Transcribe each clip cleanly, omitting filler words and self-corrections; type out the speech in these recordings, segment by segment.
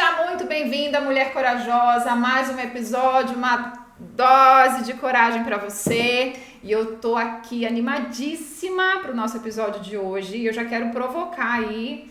Seja muito bem-vinda, mulher corajosa, a mais um episódio, uma dose de coragem para você. E eu tô aqui animadíssima para o nosso episódio de hoje. E eu já quero provocar aí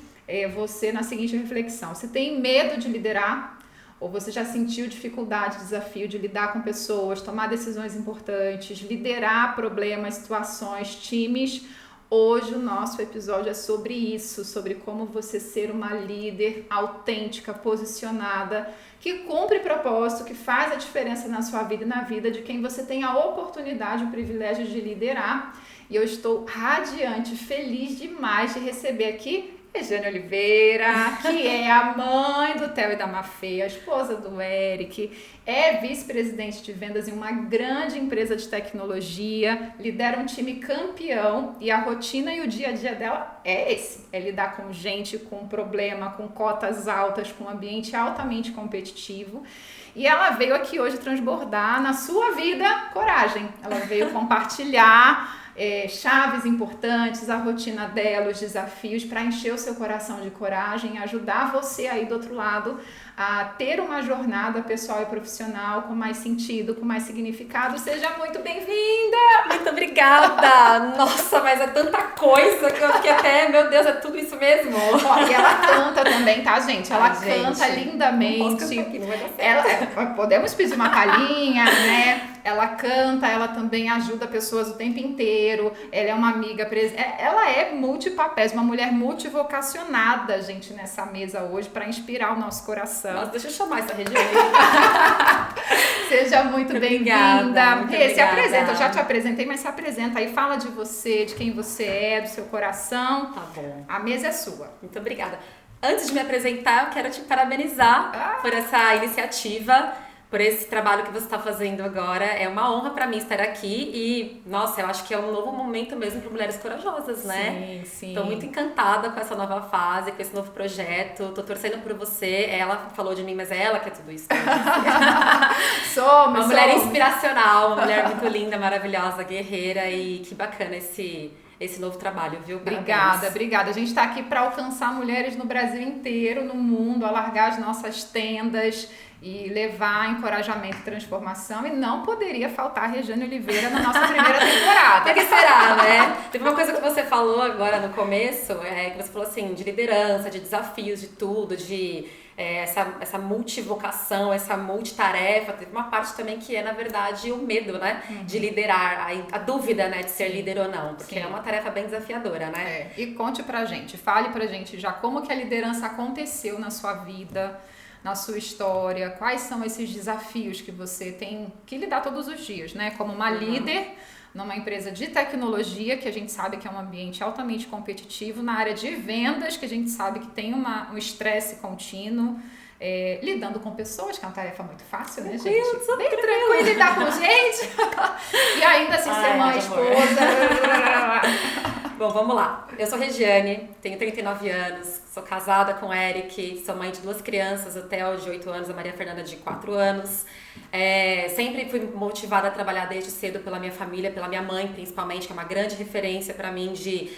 você na seguinte reflexão. Você tem medo de liderar? Ou você já sentiu dificuldade, desafio de lidar com pessoas, tomar decisões importantes, liderar problemas, situações, times? Hoje o nosso episódio é sobre isso, sobre como você ser uma líder autêntica, posicionada, que cumpre propósito, que faz a diferença na sua vida e na vida de quem você tem a oportunidade, o privilégio de liderar. E eu estou radiante, feliz demais de receber aqui Regiane Oliveira, que é a mãe do Theo e da Mafê, a esposa do Eric, é vice-presidente de vendas em uma grande empresa de tecnologia, lidera um time campeão e a rotina e o dia a dia dela é esse, é lidar com gente, com problema, com cotas altas, com um ambiente altamente competitivo. E ela veio aqui hoje transbordar na sua vida coragem, ela veio compartilhar chaves importantes, a rotina dela, os desafios para encher o seu coração de coragem, ajudar você aí do outro lado a ter uma jornada pessoal e profissional com mais sentido, com mais significado. Seja muito bem-vinda! Muito obrigada! Nossa, mas é tanta coisa que eu fiquei até, meu Deus, é tudo isso mesmo? Ó, e ela canta também, tá, gente? Ela canta lindamente. Não posso cantar aqui, não vai dar certo. Podemos pedir uma palhinha, né? Ela canta, ela também ajuda pessoas o tempo inteiro. Ela é uma amiga, ela é multipapéis, uma mulher multivocacionada, gente, nessa mesa hoje para inspirar o nosso coração. Nossa, deixa eu chamar essa região. Seja muito bem-vinda. Se apresenta, eu já te apresentei, mas se apresenta aí, fala de você, de quem você é, do seu coração. Tá bom. A mesa é sua. Muito obrigada. Antes de me apresentar, eu quero te parabenizar por essa iniciativa, por esse trabalho que você está fazendo agora. É uma honra para mim estar aqui e, nossa, eu acho que é um novo momento mesmo para mulheres corajosas, né? Sim, sim. Tô muito encantada com essa nova fase, com esse novo projeto. Tô torcendo por você. Ela falou de mim, mas é ela que é tudo isso. Somos uma mulher inspiracional, uma mulher muito linda, maravilhosa, guerreira, e que bacana esse novo trabalho, viu? Obrigada. A gente está aqui para alcançar mulheres no Brasil inteiro, no mundo, alargar as nossas tendas e levar encorajamento e transformação, e não poderia faltar a Regiane Oliveira na nossa primeira temporada. Por que será, né? Teve uma coisa que você falou agora no começo, que você falou assim, de liderança, de desafios, de tudo, de essa multivocação, essa multitarefa. Teve uma parte também que é, na verdade, o medo, né? De liderar, a dúvida, né, de ser líder ou não, porque é uma tarefa bem desafiadora, né? E conte pra gente, fale pra gente já como que a liderança aconteceu na sua vida, na sua história, quais são esses desafios que você tem que lidar todos os dias, né? Como uma líder numa empresa de tecnologia, que a gente sabe que é um ambiente altamente competitivo, na área de vendas, que a gente sabe que tem um estresse contínuo, lidando com pessoas, que é uma tarefa muito fácil, né, gente? Bem tranquilo lidar com gente. E ainda assim ser mãe, esposa. Bom, vamos lá. Eu sou Regiane, tenho 39 anos, sou casada com o Eric, sou mãe de 2 crianças, o Theo de 8 anos, a Maria Fernanda de 4 anos. Sempre fui motivada a trabalhar desde cedo pela minha família, pela minha mãe principalmente, que é uma grande referência para mim de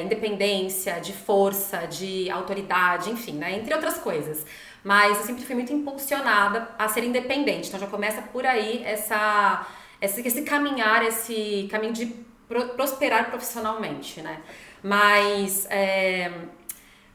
independência, de força, de autoridade, enfim, né? Entre outras coisas. Mas eu sempre fui muito impulsionada a ser independente, então já começa por aí esse caminho de prosperar profissionalmente, né? Mas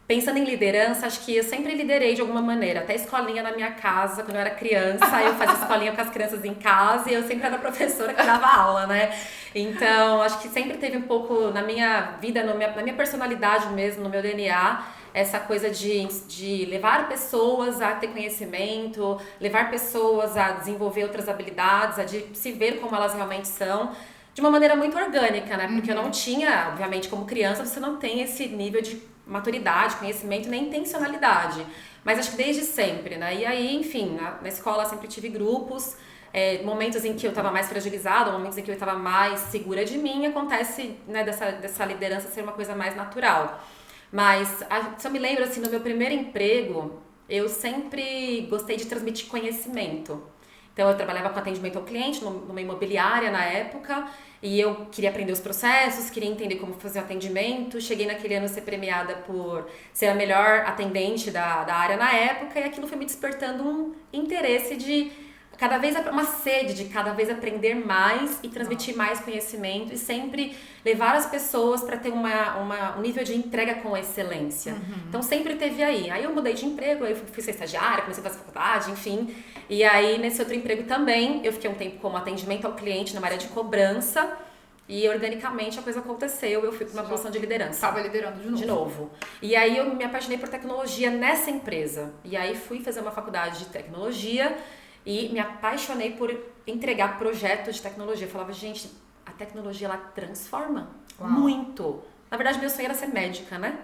pensando em liderança, acho que eu sempre liderei de alguma maneira, até escolinha na minha casa, quando eu era criança, eu fazia escolinha com as crianças em casa e eu sempre era a professora que dava aula, né? Então, acho que sempre teve um pouco na minha vida, na minha personalidade mesmo, no meu DNA, essa coisa de levar pessoas a ter conhecimento, levar pessoas a desenvolver outras habilidades, a de se ver como elas realmente são, de uma maneira muito orgânica, né? Porque eu não tinha, obviamente, como criança, você não tem esse nível de maturidade, conhecimento, nem intencionalidade. Mas acho que desde sempre, né? E aí, enfim, na escola sempre tive grupos, momentos em que eu estava mais fragilizada, momentos em que eu estava mais segura de mim, acontece, né, dessa liderança ser uma coisa mais natural. Mas se eu me lembro, assim, no meu primeiro emprego, eu sempre gostei de transmitir conhecimento. Então, eu trabalhava com atendimento ao cliente numa imobiliária na época, e eu queria aprender os processos, queria entender como fazer o atendimento. Cheguei naquele ano a ser premiada por ser a melhor atendente da área na época, e aquilo foi me despertando um interesse de cada vez, uma sede de cada vez aprender mais e transmitir mais conhecimento e sempre levar as pessoas para ter um nível de entrega com excelência. Então sempre teve aí. Aí eu mudei de emprego, aí eu fui ser estagiária, comecei a fazer faculdade, enfim. E aí nesse outro emprego também, eu fiquei um tempo como atendimento ao cliente numa área de cobrança. E organicamente a coisa aconteceu, eu fui para uma posição de liderança. Estava liderando de novo. E aí eu me apaixonei por tecnologia nessa empresa. E aí fui fazer uma faculdade de tecnologia e me apaixonei por entregar projetos de tecnologia. Eu falava, gente, a tecnologia ela transforma muito. Na verdade, meu sonho era ser médica, né?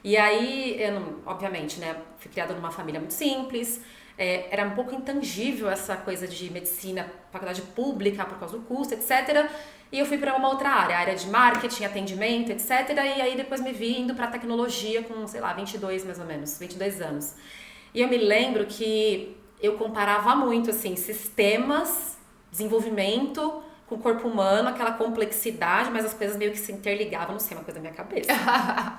E aí, obviamente, né, fui criada numa família muito simples. Era um pouco intangível essa coisa de medicina, faculdade pública, por causa do custo, etc. E eu fui para uma outra área de marketing, atendimento, etc. E aí depois me vi indo para tecnologia com, sei lá, 22 mais ou menos, 22 anos. E eu me lembro que eu comparava muito, assim, sistemas, desenvolvimento com o corpo humano, aquela complexidade, mas as coisas meio que se interligavam, não sei, uma coisa da minha cabeça.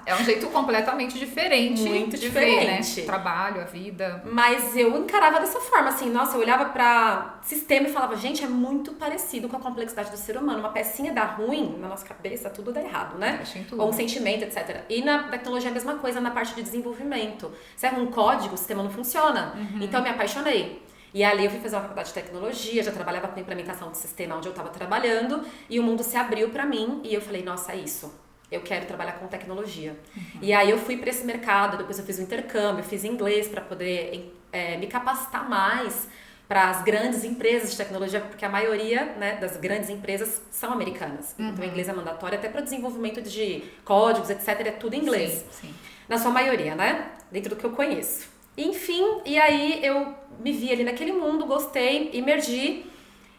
É um jeito completamente diferente. Muito de diferente. Ver, né? O trabalho, a vida. Mas eu encarava dessa forma, assim, nossa, eu olhava pra sistema e falava, gente, é muito parecido com a complexidade do ser humano. Uma pecinha dá ruim, na nossa cabeça, tudo dá errado, né? Ou um sentimento, etc. E na tecnologia é a mesma coisa na parte de desenvolvimento. Se erra um código, o sistema não funciona. Então eu me apaixonei. E ali eu fui fazer uma faculdade de tecnologia, já trabalhava com implementação de sistema onde eu estava trabalhando, e o mundo se abriu para mim, e eu falei, nossa, é isso. Eu quero trabalhar com tecnologia. E aí eu fui para esse mercado, depois eu fiz um intercâmbio, fiz inglês para poder me capacitar mais para as grandes empresas de tecnologia, porque a maioria, né, das grandes empresas são americanas. Então o inglês é mandatório, até para desenvolvimento de códigos, etc, é tudo em inglês. Sim. Na sua maioria, né? Dentro do que eu conheço. Enfim, e aí eu me vi ali naquele mundo, gostei, emergi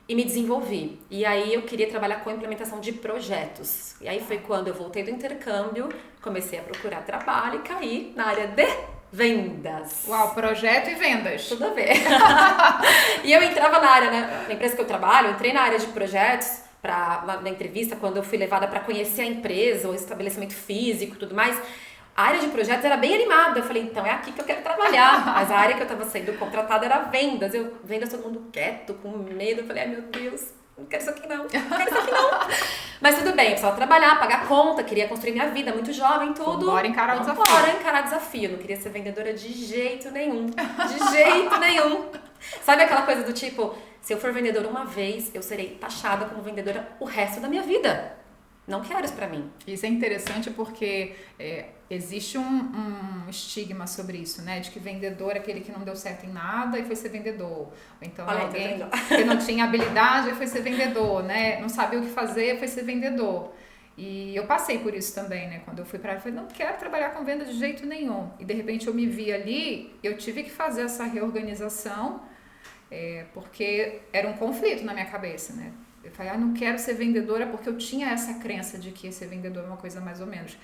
e me desenvolvi. E aí eu queria trabalhar com a implementação de projetos. E aí foi quando eu voltei do intercâmbio, comecei a procurar trabalho e caí na área de vendas. Uau, projeto e vendas. Tudo a ver. E eu entrava na área, né, na empresa que eu trabalho, eu entrei na área de projetos, na entrevista, quando eu fui levada para conhecer a empresa, o estabelecimento físico e tudo mais. A área de projetos era bem animada, eu falei, então é aqui que eu quero trabalhar. Mas a área que eu estava sendo contratada era vendas. Vendas todo mundo quieto, com medo. Eu falei, ai meu Deus, não quero isso aqui não, Mas tudo bem, eu precisava trabalhar, pagar conta, queria construir minha vida, muito jovem, tudo. Bora encarar o desafio. Bora encarar desafio, não queria ser vendedora de jeito nenhum. De jeito nenhum. Sabe aquela coisa do tipo, se eu for vendedora uma vez, eu serei taxada como vendedora o resto da minha vida. Não quero isso pra mim. Isso é interessante porque existe um estigma sobre isso, né? De que vendedor é aquele que não deu certo em nada e foi ser vendedor. Ou então alguém que não tinha habilidade e foi ser vendedor, né? Não sabia o que fazer, foi ser vendedor. E eu passei por isso também, né? Quando eu fui pra área, eu falei, não quero trabalhar com venda de jeito nenhum. E de repente eu me vi ali, eu tive que fazer essa reorganização, porque era um conflito na minha cabeça, né? Eu falei, não quero ser vendedora porque eu tinha essa crença de que ser vendedor é uma coisa mais ou menos.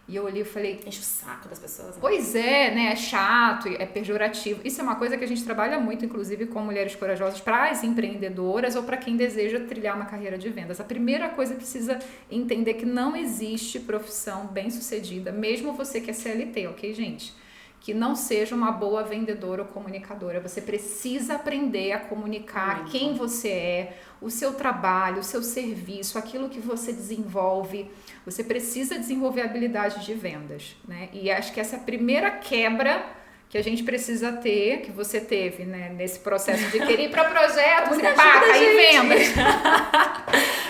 E eu olhei e falei... Enche o saco das pessoas. Né? Pois é, né? É chato, é pejorativo. Isso é uma coisa que a gente trabalha muito, inclusive, com Mulheres Corajosas, para as empreendedoras ou para quem deseja trilhar uma carreira de vendas. A primeira coisa precisa entender que não existe profissão bem-sucedida, mesmo você que é CLT, ok, gente? Que não seja uma boa vendedora ou comunicadora. Você precisa aprender a comunicar quem você é, o seu trabalho, o seu serviço, aquilo que você desenvolve. Você precisa desenvolver habilidades de vendas, né? E acho que essa é a primeira quebra que a gente precisa ter, que você teve, né? Nesse processo de querer ir para projetos, cair vendas.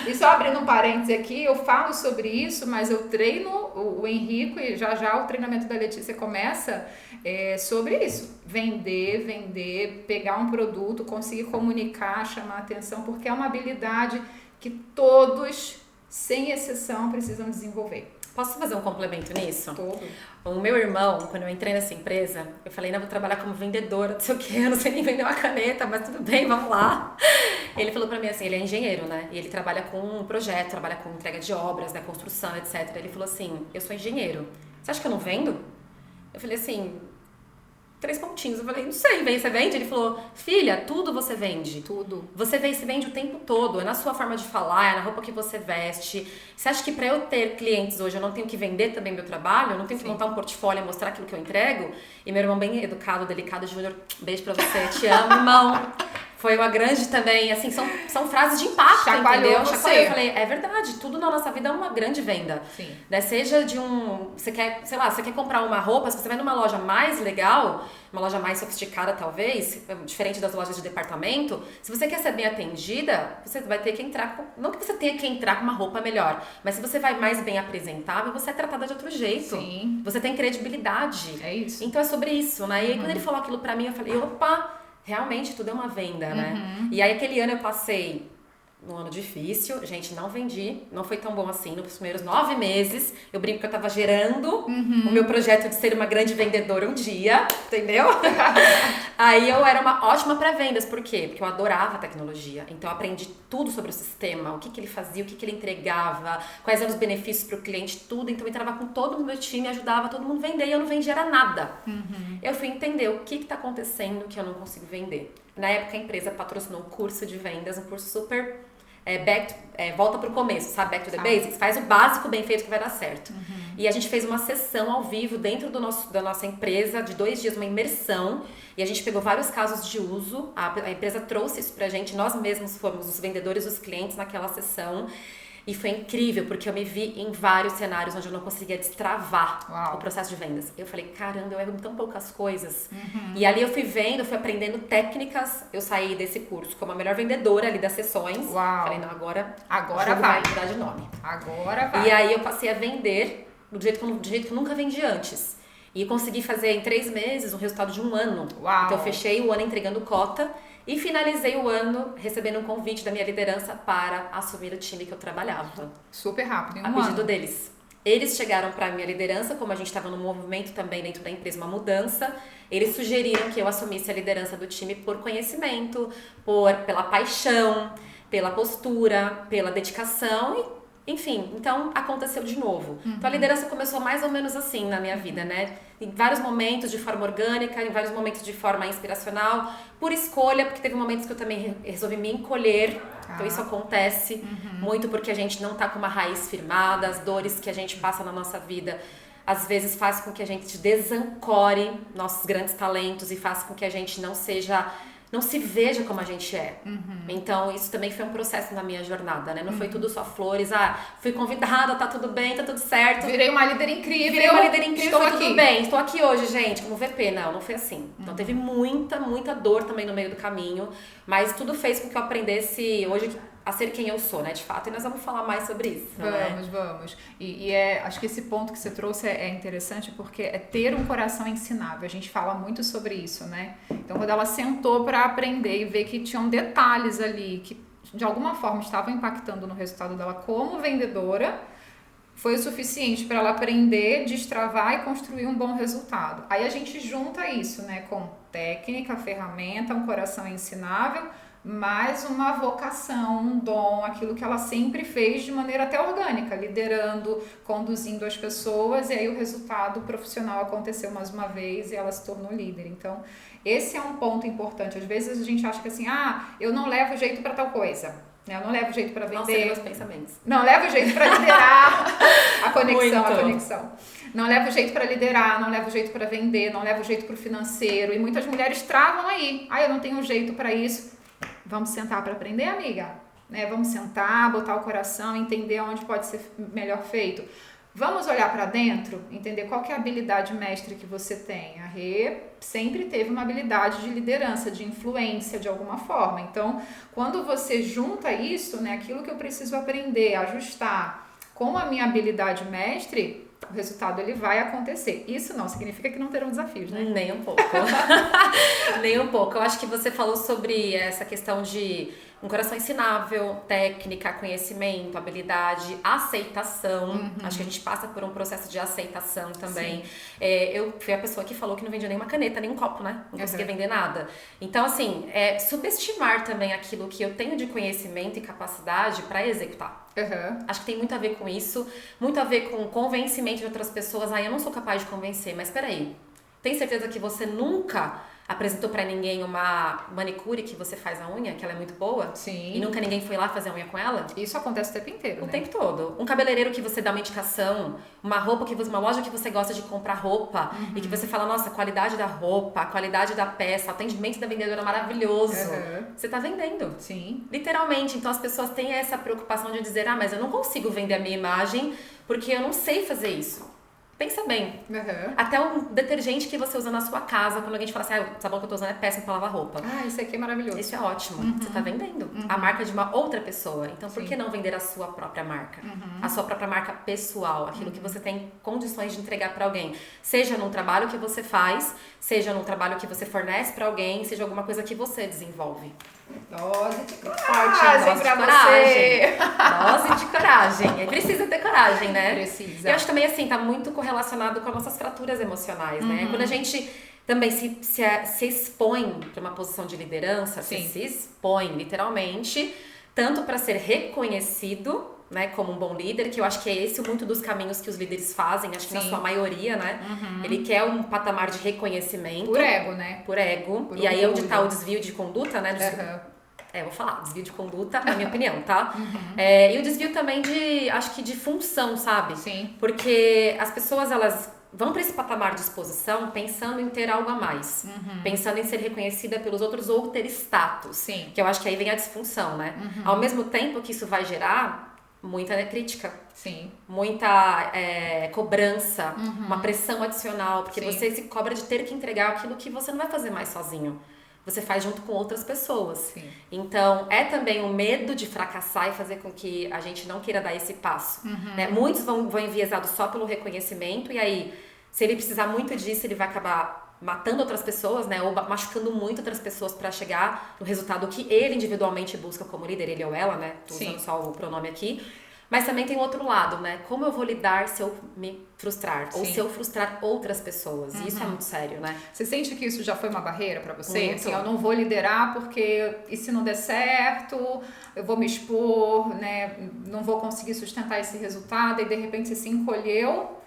E só abrindo um parêntese aqui, eu falo sobre isso, mas eu treino o Henrico e já o treinamento da Letícia começa sobre isso. Vender, pegar um produto, conseguir comunicar, chamar atenção, porque é uma habilidade que todos, sem exceção, precisam desenvolver. Posso fazer um complemento nisso? Todo. O meu irmão, quando eu entrei nessa empresa, eu falei, não, vou trabalhar como vendedora, não sei o que, eu não sei nem vender uma caneta, mas tudo bem, vamos lá. Ele falou pra mim assim, ele é engenheiro, né? E ele trabalha com um projeto, trabalha com entrega de obras, né, construção, etc. Ele falou assim, eu sou engenheiro, você acha que eu não vendo? Eu falei assim, 3 pontinhos. Eu falei, não sei, você vende? Ele falou, filha, tudo você vende. Tudo. Você vende o tempo todo, é na sua forma de falar, é na roupa que você veste. Você acha que pra eu ter clientes hoje, eu não tenho que vender também meu trabalho? Eu não tenho que montar um portfólio e mostrar aquilo que eu entrego? E meu irmão bem educado, delicado, Júnior, beijo pra você, te amo, irmão. Foi uma grande também, assim, são frases de impacto, entendeu? Chacoalhou. Eu falei, é verdade, tudo na nossa vida é uma grande venda. Sim. Né? Seja de você quer, sei lá, você quer comprar uma roupa, se você vai numa loja mais legal, uma loja mais sofisticada talvez, diferente das lojas de departamento, se você quer ser bem atendida, você vai ter que entrar não que você tenha que entrar com uma roupa melhor, mas se você vai mais bem apresentável, você é tratada de outro jeito. Sim. Você tem credibilidade. É isso. Então é sobre isso, né? E aí quando ele falou aquilo pra mim, eu falei, opa, realmente tudo é uma venda, né? E aí aquele ano eu passei num ano difícil, gente, não vendi, não foi tão bom assim nos primeiros 9 meses, eu brinco que eu tava gerando o meu projeto de ser uma grande vendedora um dia, entendeu? Aí eu era uma ótima para vendas, por quê? Porque eu adorava tecnologia, então eu aprendi tudo sobre o sistema, o que ele fazia, o que ele entregava, quais eram os benefícios para o cliente, tudo, então eu entrava com todo o meu time, ajudava todo mundo a vender e eu não vendia era nada. Eu fui entender o que tá acontecendo que eu não consigo vender. Na época a empresa patrocinou um curso de vendas, um curso super volta pro começo, sabe? Back to the basics. Faz o básico bem feito que vai dar certo. E a gente fez uma sessão ao vivo dentro da nossa empresa, de 2 dias, uma imersão. E a gente pegou vários casos de uso. A empresa trouxe isso pra gente. Nós mesmos fomos os vendedores, os clientes naquela sessão. E foi incrível, porque eu me vi em vários cenários onde eu não conseguia destravar o processo de vendas. Eu falei, caramba, eu erro em tão poucas coisas. E ali eu fui vendo, fui aprendendo técnicas. Eu saí desse curso como a melhor vendedora ali das sessões. Falei, não, agora vai mudar de nome. Agora vai. E aí eu passei a vender do jeito que eu nunca vendi antes. E consegui fazer em 3 meses um resultado de 1 ano. Então eu fechei o ano entregando cota. E finalizei o ano recebendo um convite da minha liderança para assumir o time que eu trabalhava. Super rápido, em um ano. A pedido ano. deles. Eles chegaram para a minha liderança, como a gente estava num movimento também dentro da empresa, uma mudança. Eles sugeriram que eu assumisse a liderança do time por conhecimento, pela paixão, pela postura, pela dedicação e enfim, então aconteceu de novo. Então a liderança começou mais ou menos assim na minha vida, né? Em vários momentos de forma orgânica, em vários momentos de forma inspiracional, por escolha, porque teve momentos que eu também resolvi me encolher. Então isso acontece muito porque a gente não tá com uma raiz firmada, as dores que a gente passa na nossa vida às vezes faz com que a gente desancore nossos grandes talentos e faz com que a gente não se veja como a gente é. Então, isso também foi um processo na minha jornada, né? Não foi tudo só flores. Fui convidada, tá tudo bem, tá tudo certo. Virei uma líder incrível. Estou aqui. Tudo bem, estou aqui hoje, gente, como VP. Não foi assim. Então, teve muita, muita dor também no meio do caminho. Mas tudo fez com que eu aprendesse hoje a ser quem eu sou, né, de fato. E nós vamos falar mais sobre isso, Vamos. E acho que esse ponto que você trouxe é interessante porque é ter um coração ensinável. A gente fala muito sobre isso, né? Então, quando ela sentou para aprender e ver que tinham detalhes ali que, de alguma forma, estavam impactando no resultado dela como vendedora, foi o suficiente para ela aprender, destravar e construir um bom resultado. Aí a gente junta isso, né, com técnica, ferramenta, um coração ensinável, mais uma vocação, um dom, aquilo que ela sempre fez de maneira até orgânica, liderando, conduzindo as pessoas, e aí o resultado profissional aconteceu mais uma vez e ela se tornou líder. Então, esse é um ponto importante. Às vezes a gente acha que assim, eu não levo jeito para tal coisa, né? Eu não levo jeito para vender. Nossa, meus pensamentos. Não levo jeito para liderar. A conexão. Não levo jeito para liderar, não levo jeito para vender, não levo jeito para o financeiro. E muitas mulheres travam aí. Eu não tenho jeito para isso. Vamos sentar para aprender, amiga? Né? Vamos sentar, botar o coração, entender onde pode ser melhor feito. Vamos olhar para dentro, entender qual que é a habilidade mestre que você tem. A Rê sempre teve uma habilidade de liderança, de influência de alguma forma. Então, quando você junta isso, né, aquilo que eu preciso aprender, ajustar com a minha habilidade mestre, o resultado ele vai acontecer. Isso não significa que não terão desafios, né? Nem um pouco. Nem um pouco. Eu acho que você falou sobre essa questão de um coração ensinável, técnica, conhecimento, habilidade, aceitação. Acho que a gente passa por um processo de aceitação também. Eu fui a pessoa que falou que não vendia nenhuma caneta, nem um copo, né? Não conseguia vender nada. Então, assim, subestimar também aquilo que eu tenho de conhecimento e capacidade para executar. Acho que tem muito a ver com isso, muito a ver com convencimento de outras pessoas. Eu não sou capaz de convencer, mas peraí. Tem certeza que você nunca apresentou pra ninguém uma manicure que você faz a unha, que ela é muito boa? Sim. E nunca ninguém foi lá fazer a unha com ela? Isso acontece o tempo inteiro, O né? tempo todo. Um cabeleireiro que você dá uma indicação, uma loja que você gosta de comprar roupa e que você fala, nossa, a qualidade da roupa, a qualidade da peça, o atendimento da vendedora é maravilhoso. Você tá vendendo. Sim. Literalmente. Então as pessoas têm essa preocupação de dizer, mas eu não consigo vender a minha imagem porque eu não sei fazer isso. Pensa bem. Até um detergente que você usa na sua casa, quando alguém te fala assim, o sabão que eu tô usando é péssimo pra lavar roupa. Isso aqui é maravilhoso. Isso é ótimo. Você tá vendendo a marca de uma outra pessoa. Então, por que não vender a sua própria marca? A sua própria marca pessoal, aquilo que você tem condições de entregar pra alguém. Seja num trabalho que você faz, seja num trabalho que você fornece pra alguém, seja alguma coisa que você desenvolve. Dose de Forte, coragem dose pra de coragem. você. Dose de coragem. E precisa ter coragem, né? Precisa. E eu acho também, assim, tá muito correlacionado com as nossas fraturas emocionais, né? Quando a gente também se expõe pra uma posição de liderança, você se expõe, literalmente, tanto pra ser reconhecido, né, como um bom líder, que eu acho que é esse muito dos caminhos que os líderes fazem, acho que na sua maioria, né? Ele quer um patamar de reconhecimento. Por ego, né? Por ego. Por e aí é onde orgulho. tá o desvio de conduta, né? Eu vou falar, desvio de conduta, na minha opinião, tá? E o desvio também acho que de função, sabe? Sim. Porque as pessoas, elas vão para esse patamar de exposição pensando em ter algo a mais. Pensando em ser reconhecida pelos outros ou ter status. Sim. Que eu acho que aí vem a disfunção, né? Ao mesmo tempo que isso vai gerar muita crítica. Sim. Muita cobrança, uma pressão adicional, porque você se cobra de ter que entregar aquilo que você não vai fazer mais sozinho. Você faz junto com outras pessoas. Sim. Então, é também o medo de fracassar e fazer com que a gente não queira dar esse passo. Né? Muitos vão enviesados só pelo reconhecimento, e aí, se ele precisar muito disso, ele vai acabar matando outras pessoas, né? Ou machucando muito outras pessoas para chegar no resultado que ele individualmente busca como líder, ele ou ela, né? Tô usando só o pronome aqui. Mas também tem o outro lado, né? Como eu vou lidar se eu me frustrar? Ou se eu frustrar outras pessoas? E isso é muito sério, né? Você sente que isso já foi uma barreira pra você? Muito. Assim, eu não vou liderar porque e se não der certo, eu vou me expor, né? Não vou conseguir sustentar esse resultado e de repente você se encolheu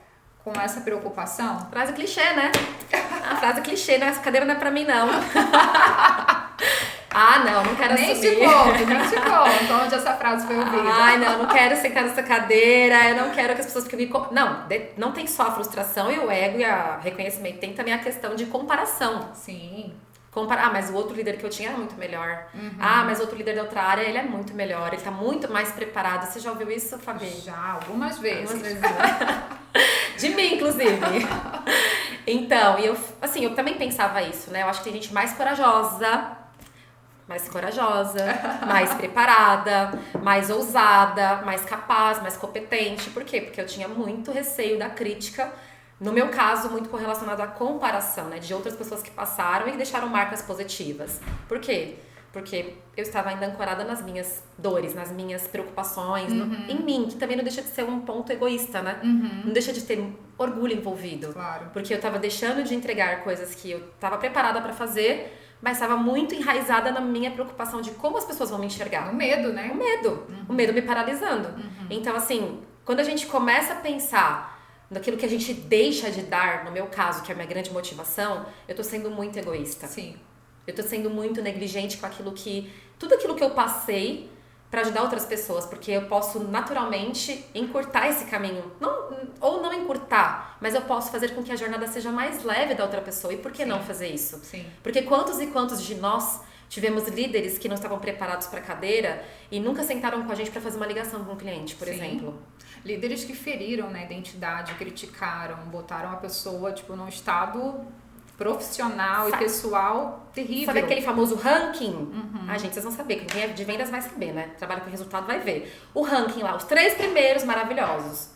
com essa preocupação? Frase clichê, né? A frase clichê, né? Essa cadeira não é pra mim, não. Não quero Nem assumir. nem se conta onde essa frase foi ouvida. Não quero sentar nessa cadeira, eu não quero que as pessoas fiquem me... Não tem só a frustração e o ego e o reconhecimento, tem também a questão de comparação. Sim. Mas o outro líder que eu tinha era muito melhor. Mas o outro líder da outra área, ele é muito melhor, ele tá muito mais preparado. Você já ouviu isso, Fabi? Já, algumas vezes. Algumas vezes, né? De mim, inclusive. Então, eu também pensava isso, né? Eu acho que tem gente mais corajosa, mais preparada, mais ousada, mais capaz, mais competente. Por quê? Porque eu tinha muito receio da crítica. No meu caso, muito correlacionado à comparação, né? De outras pessoas que passaram e que deixaram marcas positivas. Por quê? Porque eu estava ainda ancorada nas minhas dores, nas minhas preocupações, em mim, que também não deixa de ser um ponto egoísta, né? Não deixa de ter orgulho envolvido. Claro. Porque eu estava deixando de entregar coisas que eu estava preparada para fazer, mas estava muito enraizada na minha preocupação de como as pessoas vão me enxergar. O medo, né? O medo me paralisando. Então, assim, quando a gente começa a pensar naquilo que a gente deixa de dar, no meu caso, que é a minha grande motivação, eu tô sendo muito egoísta. Sim. Eu tô sendo muito negligente com tudo aquilo que eu passei para ajudar outras pessoas, porque eu posso naturalmente encurtar esse caminho. Não encurtar, mas eu posso fazer com que a jornada seja mais leve da outra pessoa. E por que não fazer isso? Sim. Porque quantos e quantos de nós tivemos líderes que não estavam preparados para a cadeira e nunca sentaram com a gente para fazer uma ligação com o cliente, por exemplo. Líderes que feriram na identidade, criticaram, botaram a pessoa num estado profissional e pessoal terrível. Sabe aquele famoso ranking? Gente, vocês vão saber. Quem é de vendas vai saber, né? Trabalha com resultado vai ver. O ranking lá, os 3 primeiros maravilhosos.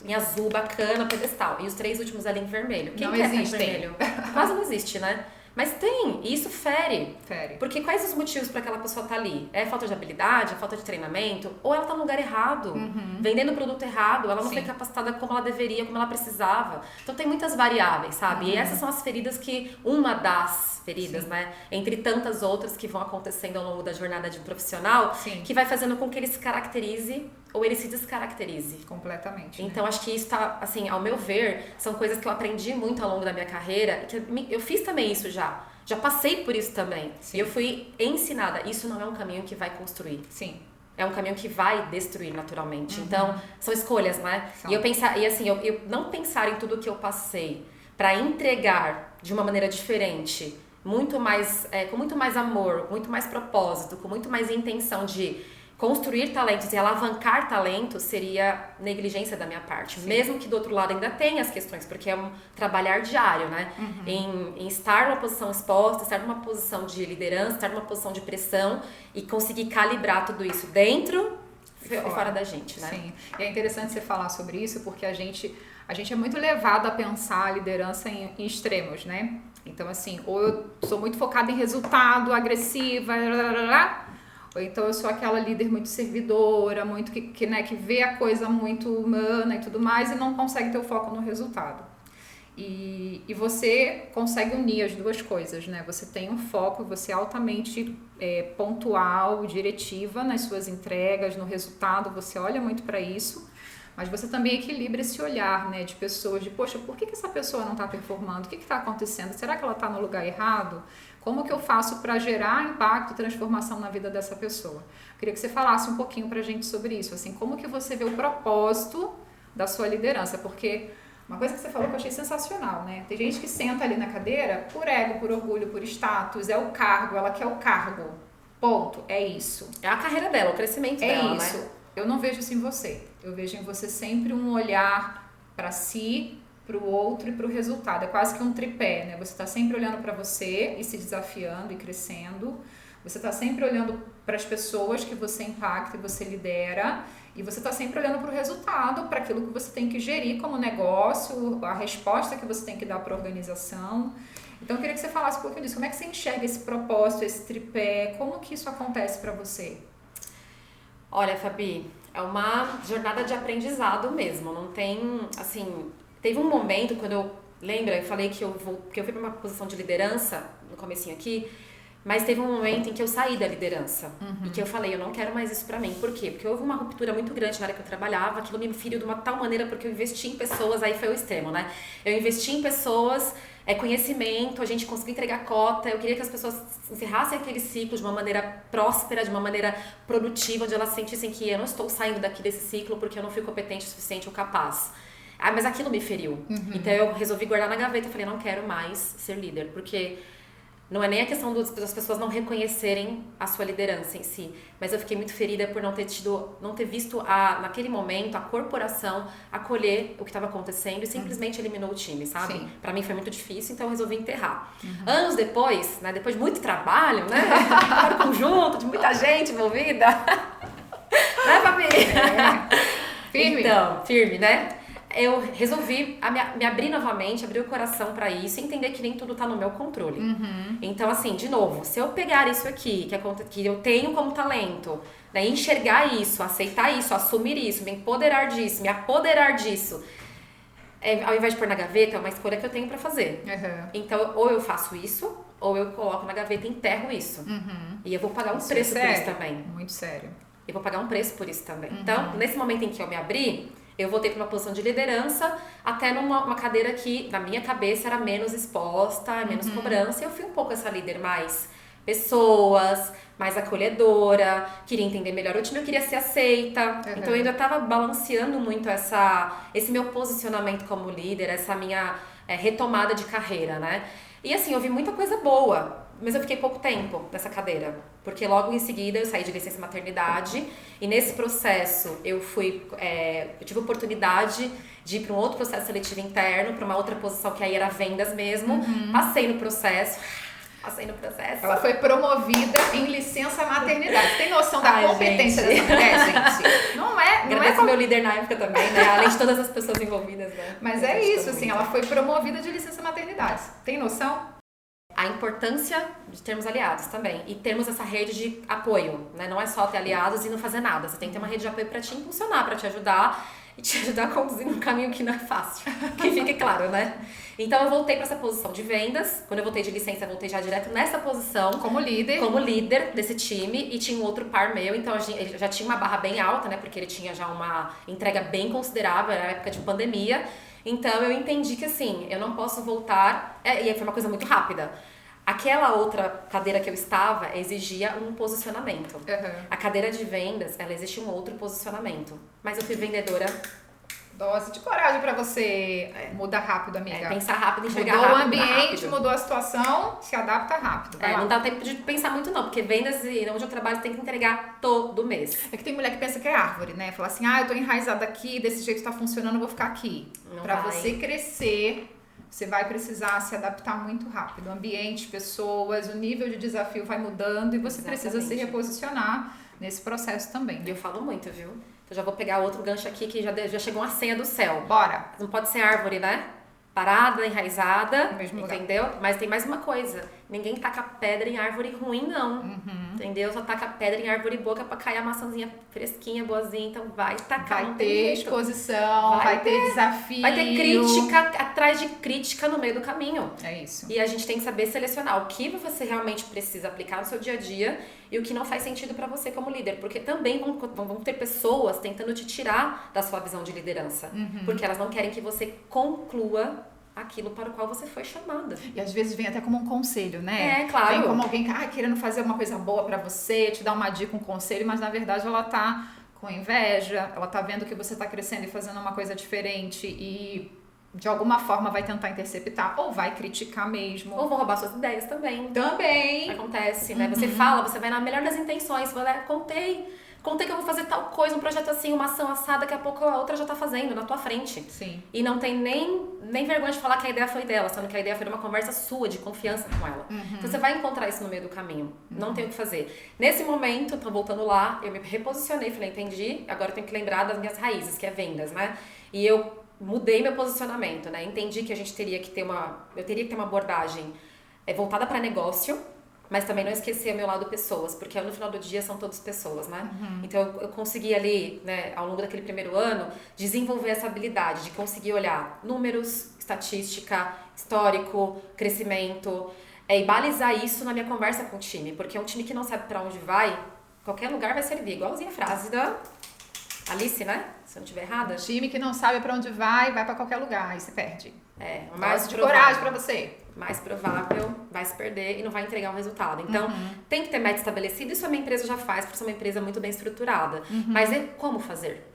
Em azul, bacana, pedestal. E os 3 últimos ali em vermelho. Quem não quer existe. Em vermelho? Quase não existe, né? Mas tem, e isso fere. Fere. Porque quais os motivos para aquela pessoa estar ali? É falta de habilidade, é falta de treinamento? Ou ela está no lugar errado, vendendo o produto errado, ela não foi capacitada como ela deveria, como ela precisava. Então tem muitas variáveis, sabe? E essas são as feridas uma das feridas, né? Entre tantas outras que vão acontecendo ao longo da jornada de um profissional, que vai fazendo com que ele se caracterize ou ele se descaracterize. Completamente. Então, acho que isso tá, assim, ao meu ver, são coisas que eu aprendi muito ao longo da minha carreira, que eu fiz também isso já. Já passei por isso também. Sim. E eu fui ensinada. Isso não é um caminho que vai construir. Sim. É um caminho que vai destruir naturalmente. Então, são escolhas, né? São. E eu não pensar em tudo que eu passei para entregar de uma maneira diferente, muito mais, com muito mais amor, muito mais propósito, com muito mais intenção de construir talentos e alavancar talentos, seria negligência da minha parte. Sim. Mesmo que do outro lado ainda tenha as questões, porque é um trabalhar diário, né? Em estar numa posição exposta, estar numa posição de liderança, estar numa posição de pressão e conseguir calibrar tudo isso dentro e fora da gente, né? Sim. E é interessante você falar sobre isso, porque a gente é muito levado a pensar a liderança em extremos, né? Então, assim, ou eu sou muito focada em resultado, agressiva, ou então eu sou aquela líder muito servidora, muito que vê a coisa muito humana e tudo mais e não consegue ter o foco no resultado. E você consegue unir as duas coisas, né? Você tem um foco, você é altamente pontual, diretiva nas suas entregas, no resultado, você olha muito para isso, mas você também equilibra esse olhar, né? De pessoas, de poxa, por que essa pessoa não está performando? O que está acontecendo? Será que ela está no lugar errado? Como que eu faço para gerar impacto e transformação na vida dessa pessoa? Eu queria que você falasse um pouquinho pra gente sobre isso, assim, como que você vê o propósito da sua liderança, porque uma coisa que você falou que eu achei sensacional, né? Tem gente que senta ali na cadeira por ego, por orgulho, por status, é o cargo, ela quer o cargo, ponto, é isso. É a carreira dela, o crescimento dela, É isso. Né? Eu não vejo isso em você, eu vejo em você sempre um olhar para si, para o outro e para o resultado. É quase que um tripé, né? Você está sempre olhando para você e se desafiando e crescendo. Você está sempre olhando para as pessoas que você impacta e você lidera. E você está sempre olhando para o resultado, para aquilo que você tem que gerir como negócio, a resposta que você tem que dar para a organização. Então, eu queria que você falasse um pouquinho disso. Como é que você enxerga esse propósito, esse tripé? Como que isso acontece para você? Olha, Fabi, é uma jornada de aprendizado mesmo. Não tem, assim... Teve um momento quando eu falei que eu fui para uma posição de liderança, no comecinho aqui, mas teve um momento em que eu saí da liderança. E que eu falei, eu não quero mais isso pra mim. Por quê? Porque houve uma ruptura muito grande na área que eu trabalhava, aquilo me feriu de uma tal maneira porque eu investi em pessoas, aí foi o extremo, né? Eu investi em pessoas, conhecimento, a gente conseguiu entregar cota, eu queria que as pessoas encerrassem aquele ciclo de uma maneira próspera, de uma maneira produtiva, onde elas sentissem que eu não estou saindo daqui desse ciclo porque eu não fui competente o suficiente ou capaz. Mas aquilo me feriu. Então eu resolvi guardar na gaveta. Eu falei, não quero mais ser líder. Porque não é nem a questão das pessoas não reconhecerem a sua liderança em si. Mas eu fiquei muito ferida por não ter visto naquele momento a corporação acolher o que estava acontecendo e simplesmente eliminou o time, sabe? Sim. Pra mim foi muito difícil, então eu resolvi enterrar. Anos depois, né, depois de muito trabalho, né? Trabalho conjunto, de muita gente envolvida. Né, Fabi? Firme. Então, firme, né? Eu resolvi me abrir novamente, abrir o coração pra isso e entender que nem tudo tá no meu controle. Então, assim, de novo, se eu pegar isso aqui, que eu tenho como talento, né, enxergar isso, aceitar isso, assumir isso, me empoderar disso, me apoderar disso, ao invés de pôr na gaveta, é uma escolha que eu tenho pra fazer. Então, ou eu faço isso, ou eu coloco na gaveta e enterro isso. E eu vou pagar um preço por isso também. Muito sério. Eu vou pagar um preço por isso também. Então, nesse momento em que eu me abri, eu voltei para uma posição de liderança, até numa cadeira que, na minha cabeça, era menos exposta, menos cobrança. E eu fui um pouco essa líder mais pessoas, mais acolhedora, queria entender melhor o time, eu queria ser aceita. Então, eu ainda estava balanceando muito esse meu posicionamento como líder, essa minha retomada de carreira, né? E assim, eu vi muita coisa boa. Mas eu fiquei pouco tempo nessa cadeira, porque logo em seguida eu saí de licença maternidade e nesse processo eu tive a oportunidade de ir para um outro processo seletivo interno, para uma outra posição que aí era vendas mesmo. Passei no processo. Ela foi promovida em licença maternidade. Tem noção da competência dessa mulher, gente? Não é Agradeço meu líder na época também, né? Além de todas as pessoas envolvidas, né? Mas é isso, assim, ela foi promovida de licença maternidade. Tem noção? A importância de termos aliados também. E termos essa rede de apoio, né? Não é só ter aliados e não fazer nada. Você tem que ter uma rede de apoio para te impulsionar, para te ajudar. e te ajudar a conduzir num caminho que não é fácil, que fique claro, né? Então eu voltei para essa posição de vendas. Quando eu voltei de licença, eu voltei já direto nessa posição. Como líder desse time, e tinha um outro par meu, então ele já tinha uma barra bem alta, né? Porque ele tinha já uma entrega bem considerável, era época de pandemia. Então eu entendi que assim, eu não posso voltar, e foi uma coisa muito rápida. Aquela outra cadeira que eu estava exigia um posicionamento. A cadeira de vendas, ela existe um outro posicionamento. Mas eu fui vendedora. Dose de coragem pra você mudar rápido, amiga. Pensar rápido, enxergar mudou rápido. Mudou o ambiente, mudou a situação, se adapta rápido. Não dá tempo de pensar muito não, porque vendas e onde eu trabalho tem que entregar todo mês. É que tem mulher que pensa que é árvore, né? Fala assim, eu tô enraizada aqui, desse jeito tá funcionando, eu vou ficar aqui. Pra você crescer, você vai precisar se adaptar muito rápido. O ambiente, pessoas, o nível de desafio vai mudando e você precisa se reposicionar nesse processo também. E eu falo muito, viu? Eu já vou pegar outro gancho aqui que já chegou uma senha do céu. Bora! Não pode ser árvore, né? Parada, enraizada, no mesmo entendeu? lugar. Mas tem mais uma coisa. Ninguém taca pedra em árvore ruim, não. Entendeu? Só taca pedra em árvore boa pra cair a maçãzinha fresquinha, boazinha. Então vai tacar. Vai ter exposição, vai ter desafio. Vai ter crítica atrás de crítica no meio do caminho. É isso. E a gente tem que saber selecionar o que você realmente precisa aplicar no seu dia a dia e o que não faz sentido pra você como líder. Porque também vão ter pessoas tentando te tirar da sua visão de liderança. Porque elas não querem que você conclua aquilo para o qual você foi chamada. E às vezes vem até como um conselho, né? Claro. Vem como alguém querendo fazer uma coisa boa pra você, te dar uma dica, um conselho, mas na verdade ela tá com inveja, ela tá vendo que você tá crescendo e fazendo uma coisa diferente e de alguma forma vai tentar interceptar ou vai criticar mesmo. Ou vão roubar suas ideias também. Também. Acontece, né? Você fala, você vai na melhor das intenções, você vai, contei que eu vou fazer tal coisa, um projeto assim, uma ação assada, daqui a pouco a outra já tá fazendo na tua frente. Sim. E não tem nem vergonha de falar que a ideia foi dela, sendo que a ideia foi uma conversa sua, de confiança com ela. Então você vai encontrar isso no meio do caminho. Não tem o que fazer. Nesse momento, tô voltando lá, eu me reposicionei, falei, entendi, agora eu tenho que lembrar das minhas raízes, que é vendas, né? E eu mudei meu posicionamento, né? Entendi que eu teria que ter uma abordagem voltada para negócio, mas também não esquecer o meu lado pessoas, porque no final do dia são todos pessoas, né? Então eu consegui ali, né, ao longo daquele primeiro ano, desenvolver essa habilidade de conseguir olhar números, estatística, histórico, crescimento, e balizar isso na minha conversa com o time, porque um time que não sabe para onde vai, qualquer lugar vai servir, igualzinha a frase da Alice, né? Se eu não estiver errada. Time que não sabe pra onde vai pra qualquer lugar, aí se perde. Mais de coragem pra você. Mais provável, vai se perder e não vai entregar o resultado. Então, tem que ter meta estabelecida. Isso a minha empresa já faz, porque é uma empresa muito bem estruturada. Mas como fazer?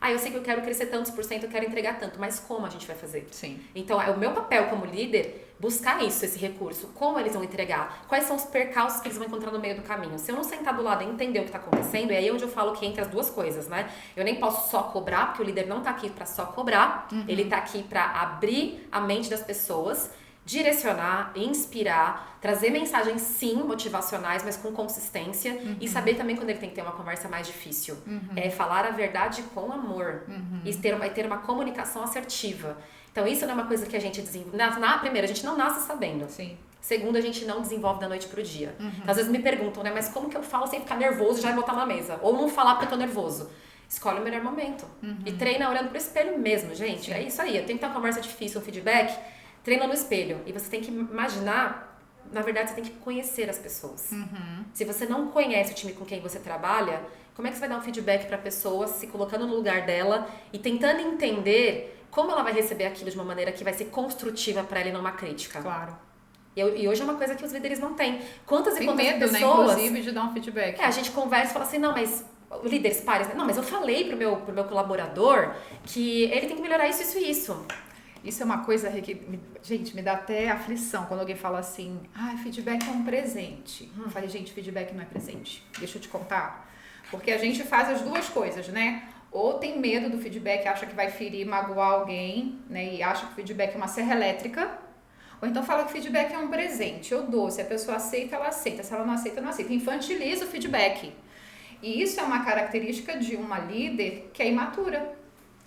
Eu sei que eu quero crescer tantos por cento, eu quero entregar tanto, mas como a gente vai fazer? Sim. Então, é o meu papel como líder buscar esse recurso, como eles vão entregar, quais são os percalços que eles vão encontrar no meio do caminho. Se eu não sentar do lado e entender o que está acontecendo, é aí onde eu falo que entra as duas coisas, né? Eu nem posso só cobrar, porque o líder não está aqui para só cobrar, ele está aqui para abrir a mente das pessoas, direcionar, inspirar, trazer mensagens sim motivacionais, mas com consistência e saber também quando ele tem que ter uma conversa mais difícil. É falar a verdade com amor e ter uma comunicação assertiva. Então isso não é uma coisa que a gente desenvolve. Primeiro, a gente não nasce sabendo. Sim. Segundo, a gente não desenvolve da noite pro dia. Então, às vezes me perguntam, né, mas como que eu falo sem ficar nervoso e já botar na mesa? Ou não falar porque eu tô nervoso? Escolhe o melhor momento. E treina olhando pro espelho mesmo, gente. Sim. É isso aí. Eu tenho que ter uma conversa difícil, um feedback, treina no espelho. E você tem que imaginar, na verdade, você tem que conhecer as pessoas. Se você não conhece o time com quem você trabalha, como é que você vai dar um feedback pra pessoa, se colocando no lugar dela e tentando entender como ela vai receber aquilo de uma maneira que vai ser construtiva pra ela e não uma crítica? Claro. E hoje é uma coisa que os líderes não têm. Quantas Tem quantas medo, pessoas... né, inclusive, de dar um feedback. A gente conversa e fala assim, não, mas... Líderes, pares, não, mas eu falei pro meu colaborador que ele tem que melhorar isso, isso e isso. Isso é uma coisa que, gente, me dá até aflição quando alguém fala assim, feedback é um presente. Eu falei, gente, feedback não é presente. Deixa eu te contar. Porque a gente faz as duas coisas, né? Ou tem medo do feedback, acha que vai ferir, magoar alguém, né? E acha que o feedback é uma serra elétrica. Ou então fala que feedback é um presente. Eu dou, se a pessoa aceita, ela aceita. Se ela não aceita, não aceita. Infantiliza o feedback. E isso é uma característica de uma líder que é imatura.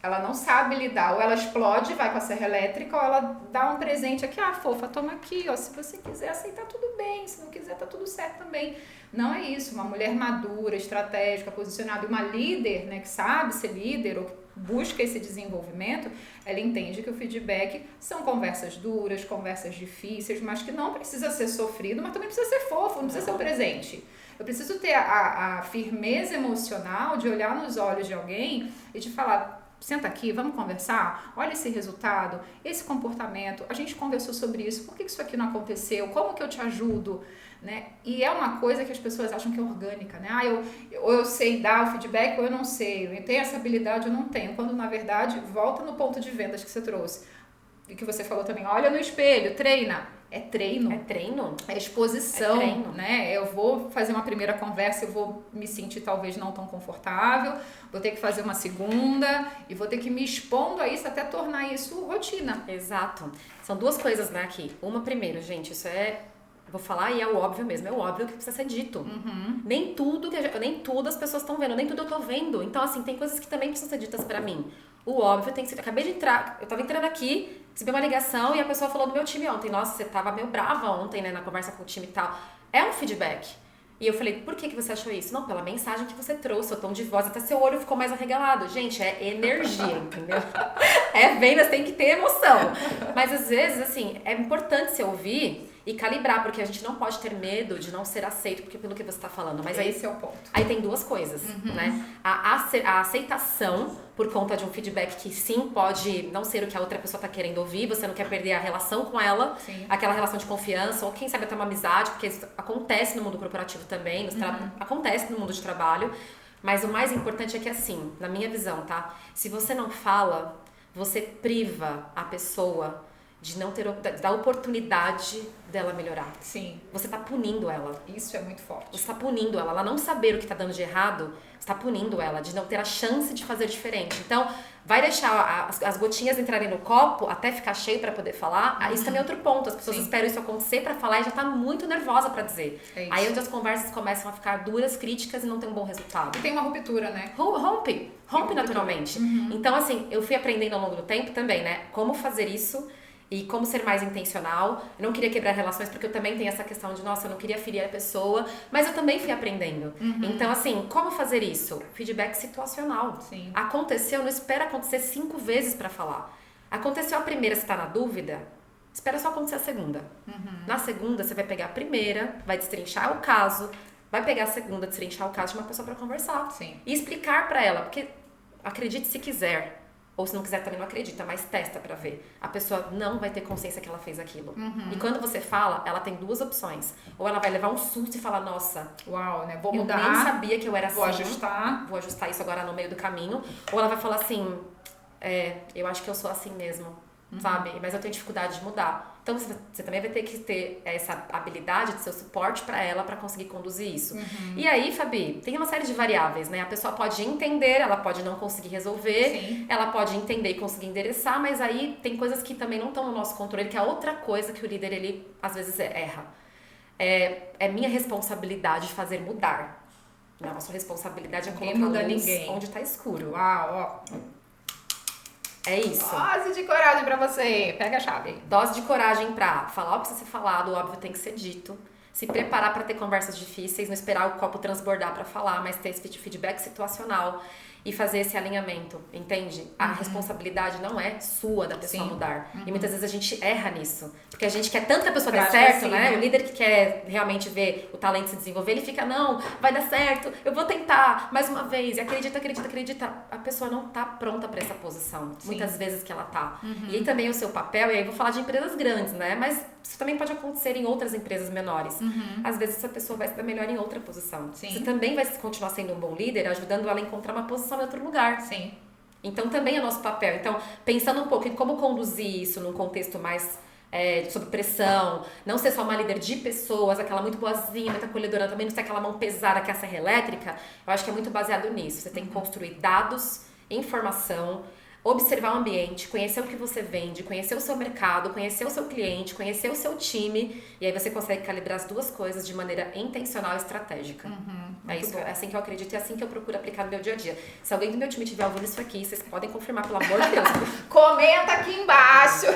Ela não sabe lidar. Ou ela explode, vai com a serra elétrica, ou ela dá um presente aqui. Fofa, toma aqui, ó. Se você quiser aceitar, tudo bem. Se não quiser, tá tudo certo também. Não é isso. Uma mulher madura, estratégica, posicionada. E uma líder, né, que sabe ser líder, ou busca esse desenvolvimento, ela entende que o feedback são conversas duras, conversas difíceis, mas que não precisa ser sofrido, mas também precisa ser fofo, não precisa ser um presente. Eu preciso ter a firmeza emocional de olhar nos olhos de alguém e de falar, senta aqui, vamos conversar, olha esse resultado, esse comportamento, a gente conversou sobre isso, por que isso aqui não aconteceu, como que eu te ajudo, né? E é uma coisa que as pessoas acham que é orgânica, né? Eu sei dar o feedback ou eu não sei, eu tenho essa habilidade ou não tenho, quando na verdade, volta no ponto de vendas que você trouxe, e que você falou também, olha no espelho, treina. É treino. É treino. É exposição, é treino. Né? Eu vou fazer uma primeira conversa, eu vou me sentir talvez não tão confortável, vou ter que fazer uma segunda e vou ter que me expondo a isso até tornar isso rotina. Exato. São duas coisas, né, aqui. Uma, primeiro, gente, isso é... Vou falar e é o óbvio mesmo, é o óbvio que precisa ser dito. Nem tudo as pessoas estão vendo, nem tudo eu tô vendo. Então, assim, tem coisas que também precisam ser ditas pra mim. O óbvio tem que ser... Acabei de entrar, eu tava entrando aqui, recebi uma ligação e a pessoa falou do meu time ontem. Nossa, você tava meio brava ontem, né, na conversa com o time e tal. É um feedback. E eu falei, por que você achou isso? Não, pela mensagem que você trouxe, o tom de voz, até seu olho ficou mais arregalado. Gente, é energia, entendeu? É vendas, tem que ter emoção. Mas às vezes, assim, é importante você ouvir e calibrar, porque a gente não pode ter medo de não ser aceito porque pelo que você está falando. Mas esse é o ponto. Aí tem duas coisas, né? A aceitação por conta de um feedback que sim pode não ser o que a outra pessoa está querendo ouvir, você não quer perder a relação com ela, aquela relação de confiança, ou quem sabe até uma amizade, porque isso acontece no mundo corporativo também, acontece no mundo de trabalho. Mas o mais importante é que assim, na minha visão, tá? Se você não fala, você priva a pessoa de não ter da oportunidade dela melhorar. Sim. Você tá punindo ela. Isso é muito forte. Você tá punindo ela. Ela não saber o que tá dando de errado, você tá punindo ela de não ter a chance de fazer diferente. Então, vai deixar as gotinhas entrarem no copo até ficar cheio para poder falar. Isso também é outro ponto. As pessoas esperam isso acontecer para falar e já tá muito nervosa para dizer. Aí onde as conversas começam a ficar duras, críticas e não tem um bom resultado. E tem uma ruptura, né? Rompe naturalmente. Então, assim, eu fui aprendendo ao longo do tempo também, né? Como fazer isso e como ser mais intencional. Eu não queria quebrar relações, porque eu também tenho essa questão de, nossa, eu não queria ferir a pessoa, mas eu também fui aprendendo. Então, assim, como fazer isso? Feedback situacional. Sim. Aconteceu, não espera acontecer 5 vezes pra falar. Aconteceu a primeira, você tá na dúvida, espera só acontecer a segunda. Na segunda, você vai pegar a primeira, vai destrinchar o caso, vai pegar a segunda, destrinchar o caso de uma pessoa pra conversar. Sim. E explicar pra ela, porque acredite se quiser, ou se não quiser também não acredita, mas testa pra ver. A pessoa não vai ter consciência que ela fez aquilo. E quando você fala, ela tem 2 opções. Ou ela vai levar um susto e falar, nossa, uau, né? Vou mudar. Eu nem sabia que eu era assim. Vou ajustar isso agora no meio do caminho. Ou ela vai falar assim, eu acho que eu sou assim mesmo, sabe? Mas eu tenho dificuldade de mudar. Então você também vai ter que ter essa habilidade de ser o suporte pra ela pra conseguir conduzir isso. E aí, Fabi, tem uma série de variáveis, né? A pessoa pode entender, ela pode não conseguir resolver, ela pode entender e conseguir endereçar, mas aí tem coisas que também não estão no nosso controle, que é outra coisa que o líder, ele às vezes erra. É minha responsabilidade fazer mudar. Não, a sua responsabilidade é colocar luz onde tá escuro. Uau, ó. É isso. Dose de coragem pra você. Pega a chave. Dose de coragem pra falar o que precisa ser falado, o óbvio tem que ser dito. Se preparar pra ter conversas difíceis, não esperar o copo transbordar pra falar, mas ter esse feedback situacional e fazer esse alinhamento, entende? A responsabilidade não é sua da pessoa mudar. E muitas vezes a gente erra nisso. Porque a gente quer tanto que a pessoa dê certo, né? O líder que quer realmente ver o talento se desenvolver, ele fica, não, vai dar certo, eu vou tentar mais uma vez. E acredita. A pessoa não tá pronta pra essa posição. Muitas vezes que ela tá. E aí também o seu papel, e aí eu vou falar de empresas grandes, né? Mas isso também pode acontecer em outras empresas menores. Às vezes essa pessoa vai se dar melhor em outra posição. Você também vai continuar sendo um bom líder, ajudando ela a encontrar uma posição em outro lugar. Então também é nosso papel. Então, pensando um pouco em como conduzir isso num contexto mais sob pressão, não ser só uma líder de pessoas, aquela muito boazinha, muito acolhedora, também não ser aquela mão pesada que é a serra elétrica, eu acho que é muito baseado nisso. Você tem que construir dados, informação, observar o ambiente, conhecer o que você vende, conhecer o seu mercado, conhecer o seu cliente, conhecer o seu time, e aí você consegue calibrar as duas coisas de maneira intencional e estratégica. É assim que eu acredito e é assim que eu procuro aplicar no meu dia a dia. Se alguém do meu time estiver ouvindo isso aqui, vocês podem confirmar, pelo amor de Deus. Comenta aqui embaixo.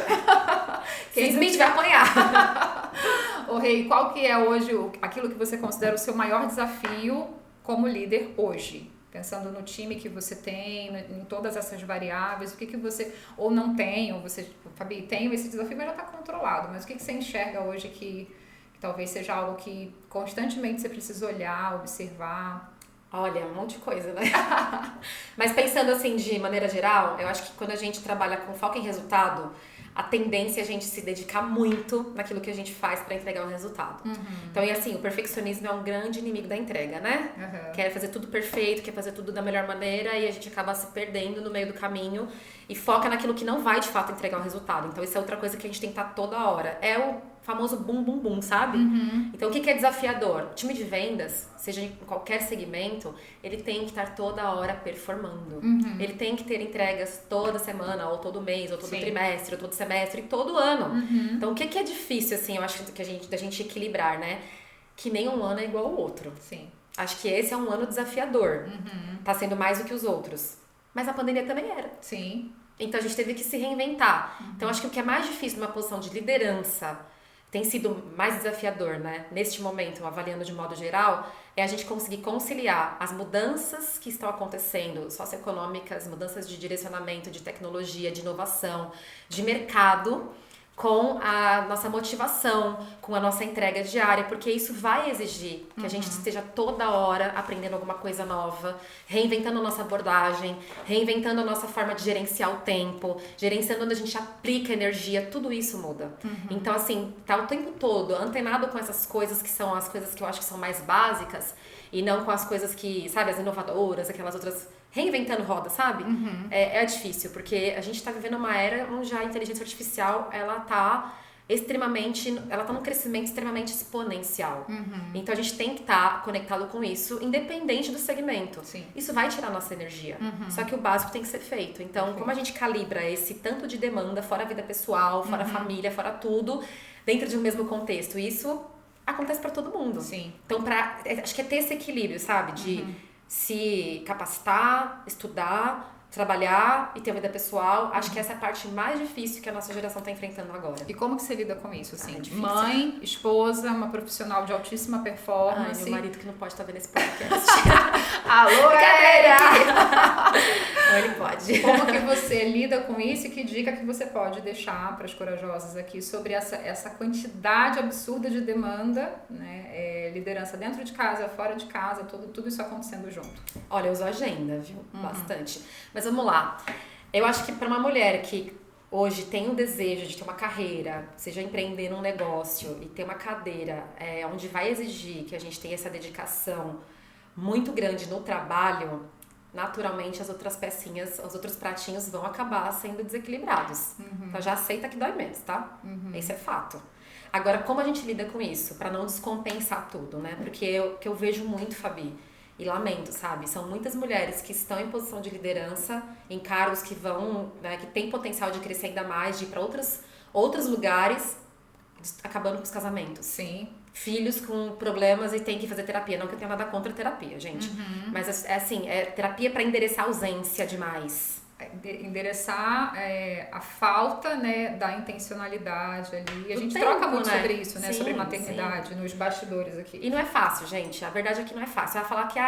Quem Smith vai apanhar. Ô Rei, qual que é hoje aquilo que você considera o seu maior desafio como líder hoje? Pensando no time que você tem, em todas essas variáveis, o que você ou não tem, ou você, tipo, Fabi, tem esse desafio, mas já está controlado. Mas o que você enxerga hoje que talvez seja algo que constantemente você precisa olhar, observar? Olha, um monte de coisa, né? Mas pensando assim, de maneira geral, eu acho que quando a gente trabalha com foco em resultado, a tendência é a gente se dedicar muito naquilo que a gente faz para entregar o resultado. Então, e assim, o perfeccionismo é um grande inimigo da entrega, né? Quer fazer tudo perfeito, quer fazer tudo da melhor maneira e a gente acaba se perdendo no meio do caminho e foca naquilo que não vai, de fato, entregar o resultado. Então, isso é outra coisa que a gente tem que estar toda hora. É o famoso bum, bum, bum, sabe? Então, o que é desafiador? O time de vendas, seja em qualquer segmento, ele tem que estar toda hora performando. Ele tem que ter entregas toda semana, ou todo mês, ou todo trimestre, ou todo semestre, todo ano. Então, o que é difícil, assim, eu acho que da gente equilibrar, né? Que nenhum ano é igual ao outro. Sim. Acho que esse é um ano desafiador. Tá sendo mais do que os outros. Mas a pandemia também era. Sim. Então, a gente teve que se reinventar. Então, acho que o que é mais difícil numa posição de liderança tem sido mais desafiador, né? Neste momento, avaliando de modo geral, é a gente conseguir conciliar as mudanças que estão acontecendo, socioeconômicas, mudanças de direcionamento, de tecnologia, de inovação, de mercado, com a nossa motivação, com a nossa entrega diária, porque isso vai exigir que a gente esteja toda hora aprendendo alguma coisa nova, reinventando a nossa abordagem, reinventando a nossa forma de gerenciar o tempo, gerenciando onde a gente aplica energia, tudo isso muda. Então, assim, tá o tempo todo antenado com essas coisas que são as coisas que eu acho que são mais básicas e não com as coisas que, sabe, as inovadoras, aquelas outras reinventando roda, sabe? É difícil, porque a gente tá vivendo uma era onde a inteligência artificial, ela tá num crescimento extremamente exponencial. Então a gente tem que estar conectado com isso, independente do segmento. Sim. Isso vai tirar nossa energia. Só que o básico tem que ser feito. Então, como a gente calibra esse tanto de demanda, fora a vida pessoal, fora a família, fora tudo, dentro de um mesmo contexto, isso acontece para todo mundo. Sim. Então, acho que é ter esse equilíbrio, sabe? De se capacitar, estudar, trabalhar e ter uma vida pessoal. Acho que essa é a parte mais difícil que a nossa geração está enfrentando agora. E como que você lida com isso, assim? É difícil. Mãe, esposa, uma profissional de altíssima performance. Ai, meu marido que não pode estar vendo esse podcast. Alô, galera! Não, ele pode. Como que você lida com isso e que dica que você pode deixar para as corajosas aqui sobre essa quantidade absurda de demanda, né? Liderança dentro de casa, fora de casa, tudo isso acontecendo junto. Olha, eu uso agenda, viu? Bastante. Mas vamos lá. Eu acho que para uma mulher que hoje tem o desejo de ter uma carreira, seja empreender num negócio e ter uma cadeira onde vai exigir que a gente tenha essa dedicação muito grande no trabalho, naturalmente as outras pecinhas, os outros pratinhos vão acabar sendo desequilibrados. Então já aceita que dói menos, tá? Esse é fato. Agora, como a gente lida com isso? Pra não descompensar tudo, né? Porque o que eu vejo muito, Fabi, e lamento, sabe? São muitas mulheres que estão em posição de liderança, em cargos que vão, né, que tem potencial de crescer ainda mais, de ir pra outros lugares, acabando com os casamentos. Sim. Filhos com problemas e tem que fazer terapia. Não que eu tenha nada contra a terapia, gente. Mas é terapia pra endereçar a ausência demais. Endereçar a falta, né, da intencionalidade ali. A gente tempo, troca muito né? sobre isso, né? Sim, Sobre maternidade, nos bastidores aqui. E não é fácil, gente. A verdade é que não é fácil. Você vai falar que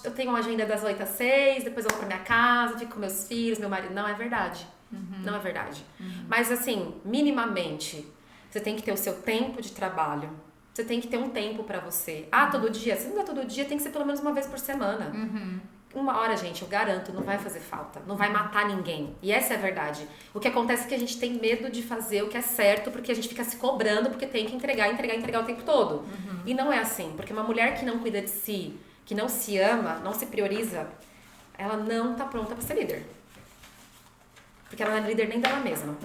eu tenho uma agenda das 8 às 6, depois eu vou pra minha casa, fico com meus filhos, meu marido. Não é verdade. Não é verdade. Mas assim, minimamente, você tem que ter o seu tempo de trabalho. Você tem que ter um tempo pra você. Todo dia? Se não dá todo dia, tem que ser pelo menos uma vez por semana. 1 hora, gente, eu garanto, não vai fazer falta. Não vai matar ninguém. E essa é a verdade. O que acontece é que a gente tem medo de fazer o que é certo, porque a gente fica se cobrando, porque tem que entregar o tempo todo. E não é assim. Porque uma mulher que não cuida de si, que não se ama, não se prioriza, ela não tá pronta pra ser líder. Porque ela não é líder nem dela mesma.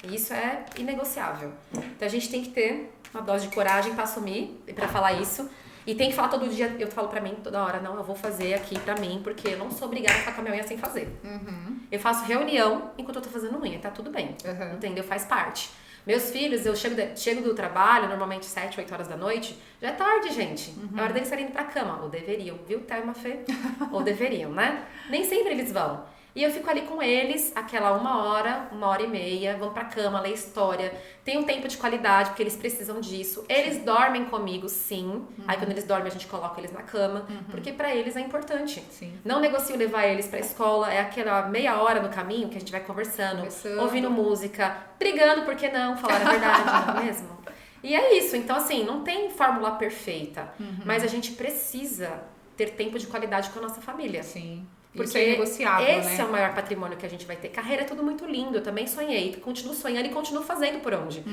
E isso é inegociável. Então a gente tem que ter uma dose de coragem pra assumir e pra falar isso. E tem que falar todo dia, eu falo pra mim toda hora, não, eu vou fazer aqui pra mim, porque eu não sou obrigada a ficar com a minha unha sem fazer. Eu faço reunião enquanto eu tô fazendo unha, tá tudo bem. Entendeu? Faz parte. Meus filhos, eu chego do trabalho, normalmente 7, 8 horas da noite, já é tarde, gente. É hora deles estarem indo pra cama. Ou deveriam, viu, Thelma Fê? Ou deveriam, né? Nem sempre eles vão. E eu fico ali com eles, aquela 1 hora e meia, vamos pra cama, ler história. Tem um tempo de qualidade, porque eles precisam disso. Eles dormem comigo, sim. Aí quando eles dormem, a gente coloca eles na cama. Porque pra eles é importante. Sim. Não negocio levar eles pra escola. É aquela meia hora no caminho que a gente vai conversando. Ouvindo música, brigando, por que não? Falar a verdade, não é mesmo? E é isso. Então, assim, não tem fórmula perfeita. Mas a gente precisa ter tempo de qualidade com a nossa família. Sim. Porque isso é negociável, esse né? é o maior patrimônio que a gente vai ter. Carreira é tudo muito lindo, eu também sonhei, continuo sonhando e continuo fazendo por onde.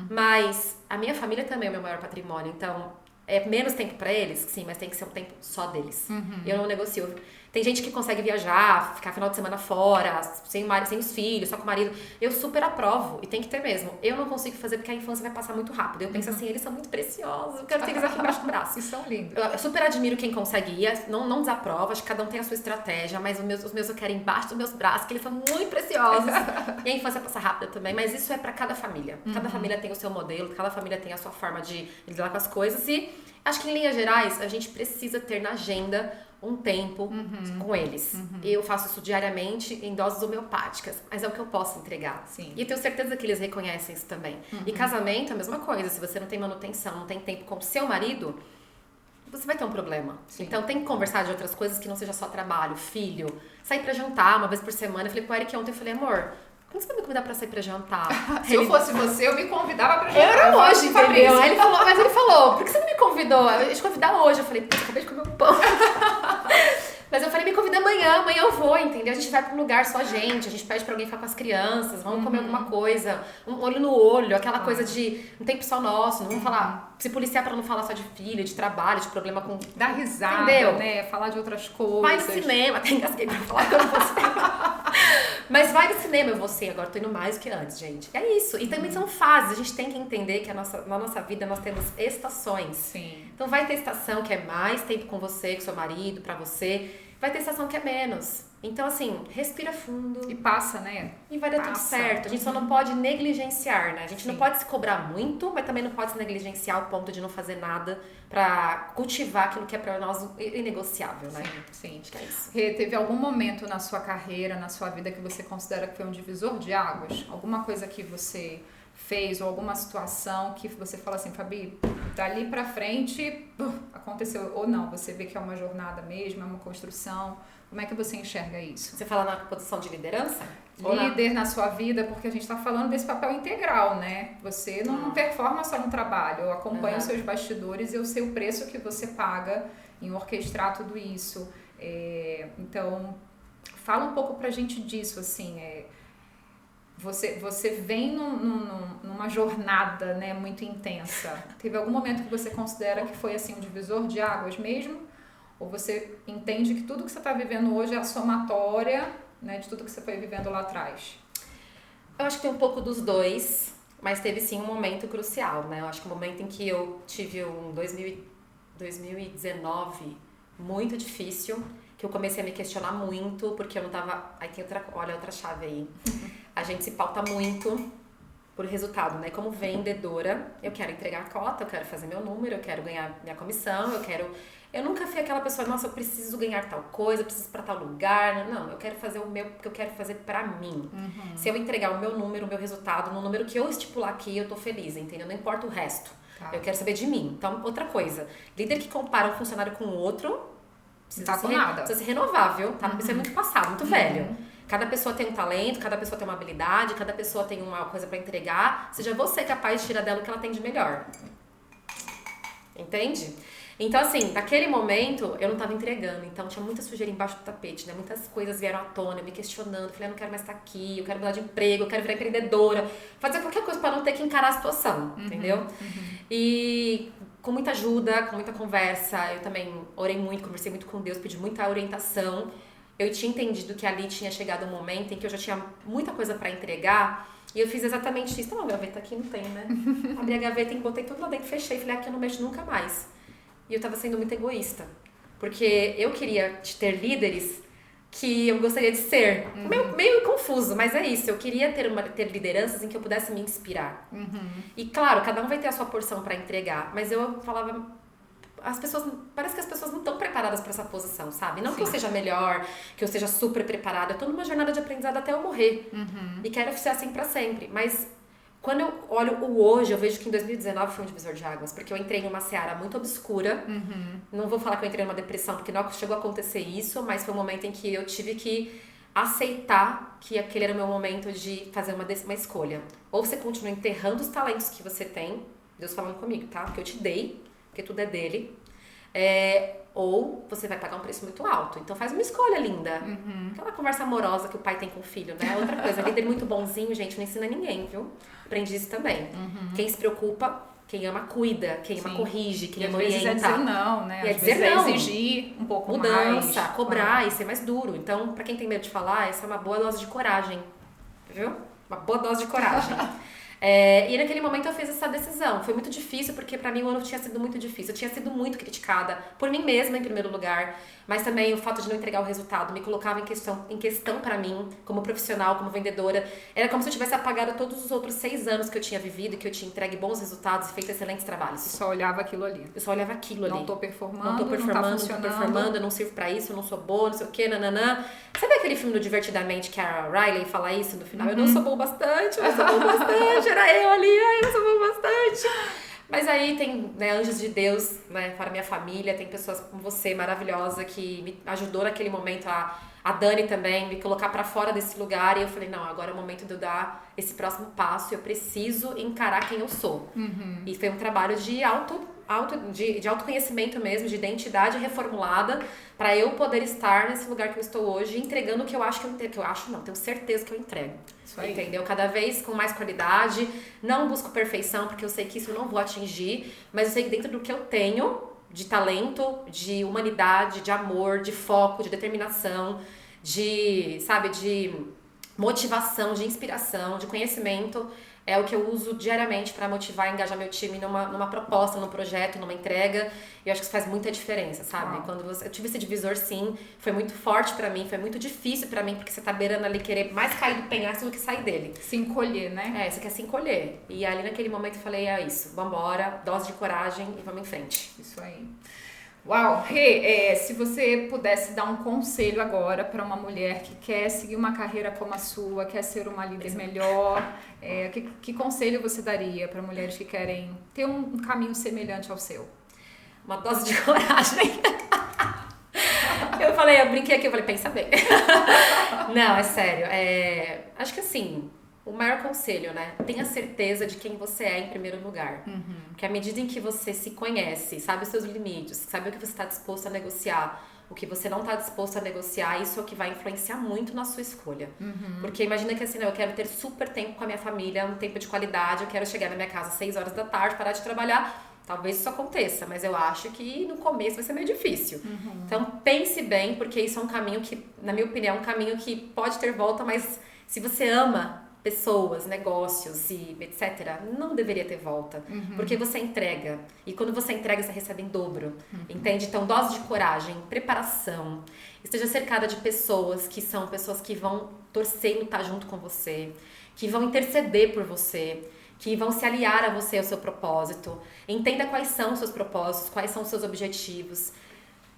Mas a minha família também é o meu maior patrimônio, então é menos tempo pra eles, sim, mas tem que ser um tempo só deles. Eu não negocio. Tem gente que consegue viajar, ficar final de semana fora, sem os filhos, só com o marido. Eu super aprovo, e tem que ter mesmo. Eu não consigo fazer porque a infância vai passar muito rápido. Eu penso assim, eles são muito preciosos, eu quero ter eles aqui embaixo do braço. E são lindos. Eu super admiro quem consegue ir, não desaprovo, acho que cada um tem a sua estratégia, mas os meus eu quero embaixo dos meus braços, que eles são muito preciosos. E a infância passa rápida também, mas isso é pra cada família. Cada família tem o seu modelo, cada família tem a sua forma de lidar com as coisas e acho que em linhas gerais a gente precisa ter na agenda um tempo com eles. Eu faço isso diariamente em doses homeopáticas, mas é o que eu posso entregar. Sim. E eu tenho certeza que eles reconhecem isso também. E casamento é a mesma coisa, se você não tem manutenção, não tem tempo com o seu marido, você vai ter um problema. Sim. Então tem que conversar de outras coisas que não seja só trabalho, filho, sair pra jantar uma vez por semana. Eu falei pro Eric ontem, eu falei, amor, quando você vai me convidar pra sair pra jantar? Se eu fosse você, eu me convidava pra jantar. Eu era hoje, entendeu? Aí ele falou, por que você não me convidou? Eu ia te convidar hoje. Eu falei, pô, acabei de comer um pão. Mas eu falei, me convida amanhã eu vou, entendeu? A gente vai pra um lugar só a gente pede pra alguém ficar com as crianças, vamos comer alguma coisa, um olho no olho, aquela coisa de um tempo só nosso, não vamos falar, se policiar pra não falar só de filho, de trabalho, de problema com... Dar risada, entendeu? né? Falar de outras coisas. Vai no cinema, até engasguei pra falar que eu não vou cinema. Mas vai no cinema, eu vou sim, agora tô indo mais do que antes, gente. É isso. E também são fases, a gente tem que entender que na nossa vida nós temos estações. Sim. Então vai ter estação que é mais tempo com você, com seu marido, pra você. Vai ter estação que é menos. Então, assim, respira fundo. E passa, né? E vai dar tudo certo. A gente só não pode negligenciar, né? A gente não pode se cobrar muito, mas também não pode se negligenciar ao ponto de não fazer nada pra cultivar aquilo que é pra nós inegociável, né? Sim. Acho que é isso. Rê, teve algum momento na sua carreira, na sua vida, que você considera que foi um divisor de águas? Alguma coisa que você fez ou alguma situação que você fala assim, Fabi, dali pra frente aconteceu ou não? Você vê que é uma jornada mesmo, é uma construção. Como é que você enxerga isso? Você fala na posição de liderança? Líder na sua vida, porque a gente está falando desse papel integral, né? Você não performa só no trabalho, eu acompanho os seus bastidores e eu sei o preço que você paga em orquestrar tudo isso. Então, fala um pouco pra gente disso, assim, você vem numa jornada, né, muito intensa. Teve algum momento que você considera que foi assim um divisor de águas mesmo? Ou você entende que tudo que você está vivendo hoje é a somatória, né, de tudo que você foi vivendo lá atrás? Eu acho que tem um pouco dos dois, mas teve sim um momento crucial, né? Eu acho que o momento em que eu tive um 2019 muito difícil, que eu comecei a me questionar muito, porque eu não tava... Aí tem outra chave aí. A gente se pauta muito por resultado, né? Como vendedora, eu quero entregar a cota, eu quero fazer meu número, eu quero ganhar minha comissão, eu nunca fui aquela pessoa, nossa, eu preciso ganhar tal coisa, eu preciso ir pra tal lugar. Não, eu quero fazer o meu, porque eu quero fazer pra mim. Se eu entregar o meu número, o meu resultado, no número que eu estipular aqui, eu tô feliz, entendeu? Não importa o resto. Tá. Eu quero saber de mim. Então, outra coisa, líder que compara um funcionário com o outro, precisa ser renovável, tá? Isso é muito passado, muito velho. Cada pessoa tem um talento, cada pessoa tem uma habilidade, cada pessoa tem uma coisa pra entregar. Seja você capaz de tirar dela o que ela tem de melhor. Entende? Então, assim, naquele momento, eu não tava entregando. Então, tinha muita sujeira embaixo do tapete, né? Muitas coisas vieram à tona, eu me questionando. Falei, eu não quero mais estar aqui, eu quero mudar de emprego, eu quero virar empreendedora. Fazer qualquer coisa pra não ter que encarar a situação, entendeu? E com muita ajuda, com muita conversa, eu também orei muito, conversei muito com Deus, pedi muita orientação. Eu tinha entendido que ali tinha chegado um momento em que eu já tinha muita coisa pra entregar. E eu fiz exatamente isso. Tem uma gaveta aqui? Não tem, né? Abri a gaveta e botei tudo lá dentro, fechei. Falei, aqui eu não mexo nunca mais. E eu tava sendo muito egoísta. Porque eu queria ter líderes que eu gostaria de ser. Meio confuso, mas é isso. Eu queria ter lideranças em que eu pudesse me inspirar. E claro, cada um vai ter a sua porção pra entregar. Mas eu falava, parece que as pessoas não estão preparadas para essa posição, sabe? Não que eu seja melhor, que eu seja super preparada. Eu tô numa jornada de aprendizado até eu morrer. E quero ser assim pra sempre. Mas quando eu olho o hoje, eu vejo que em 2019 foi um divisor de águas. Porque eu entrei numa seara muito obscura. Não vou falar que eu entrei numa depressão, porque não chegou a acontecer isso. Mas foi um momento em que eu tive que aceitar que aquele era o meu momento de fazer uma escolha. Ou você continua enterrando os talentos que você tem. Deus falando comigo, tá? Porque eu te dei. Porque tudo é dele, ou você vai pagar um preço muito alto. Então faz uma escolha linda. Aquela conversa amorosa que o pai tem com o filho, né? Outra coisa, líder muito bonzinho, gente, não ensina ninguém, viu? Aprendi isso também. Quem se preocupa, quem ama cuida, quem ama corrige, quem ama orienta. E às vezes é dizer não, né? E às vezes dizer não. Exigir um pouco mais. Mudança, cobrar e ser mais duro. Então, pra quem tem medo de falar, essa é uma boa dose de coragem, viu? Uma boa dose de coragem. E naquele momento eu fiz essa decisão. Foi muito difícil, porque pra mim o ano tinha sido muito difícil. Eu tinha sido muito criticada por mim mesma, em primeiro lugar, mas também o fato de não entregar o resultado me colocava em questão pra mim, como profissional, como vendedora. Era como se eu tivesse apagado todos os outros 6 anos que eu tinha vivido e que eu tinha entregue bons resultados e feito excelentes trabalhos. Você só olhava aquilo ali. Eu só olhava aquilo ali. Não tô performando, não tô performando, eu não sirvo pra isso, eu não sou boa, não sei o que, nananã. Sabe aquele filme do Divertidamente que a Riley fala isso no final? Eu não sou bom bastante, eu sou bom bastante. Era eu ali, eu sou bom bastante. Mas aí tem, né, anjos de Deus, né, para minha família, tem pessoas como você, maravilhosa, que me ajudou naquele momento, a Dani também, me colocar pra fora desse lugar. E eu falei, não, agora é o momento de eu dar esse próximo passo, eu preciso encarar quem eu sou. E foi um trabalho de autoconhecimento mesmo, de identidade reformulada, para eu poder estar nesse lugar que eu estou hoje, entregando o que eu acho tenho certeza que eu entrego. Isso aí. Entendeu? Cada vez com mais qualidade, não busco perfeição, porque eu sei que isso eu não vou atingir, mas eu sei que dentro do que eu tenho, de talento, de humanidade, de amor, de foco, de determinação, de motivação, de inspiração, de conhecimento, é o que eu uso diariamente para motivar e engajar meu time numa proposta, num projeto, numa entrega. E eu acho que isso faz muita diferença, sabe? Eu tive esse divisor, sim, foi muito forte pra mim, foi muito difícil pra mim, porque você tá beirando ali querer mais cair do penhasco do que sair dele. Se encolher, né? Você quer se encolher. E ali naquele momento eu falei, é isso, vambora, dose de coragem e vamos em frente. Isso aí. Uau, Rê, se você pudesse dar um conselho agora para uma mulher que quer seguir uma carreira como a sua, quer ser uma líder melhor, que conselho você daria para mulheres que querem ter um caminho semelhante ao seu? Uma dose de coragem. Eu brinquei aqui, pensa bem. Não, é sério. Acho que assim, o maior conselho, né? Tenha certeza de quem você é em primeiro lugar. Porque à medida em que você se conhece, sabe os seus limites, sabe o que você está disposto a negociar, o que você não está disposto a negociar, isso é o que vai influenciar muito na sua escolha. Porque imagina que assim, eu quero ter super tempo com a minha família, um tempo de qualidade, eu quero chegar na minha casa às 6 horas da tarde, parar de trabalhar. Talvez isso aconteça, mas eu acho que no começo vai ser meio difícil. Então pense bem, porque isso é um caminho que, na minha opinião, é um caminho que pode ter volta, mas se você ama pessoas, negócios e etc., não deveria ter volta. Porque você entrega. E quando você entrega, você recebe em dobro. Entende? Então, dose de coragem, preparação. Esteja cercada de pessoas que são pessoas que vão torcer e lutar junto com você, que vão interceder por você, que vão se aliar a você, ao seu propósito. Entenda quais são os seus propósitos, quais são os seus objetivos.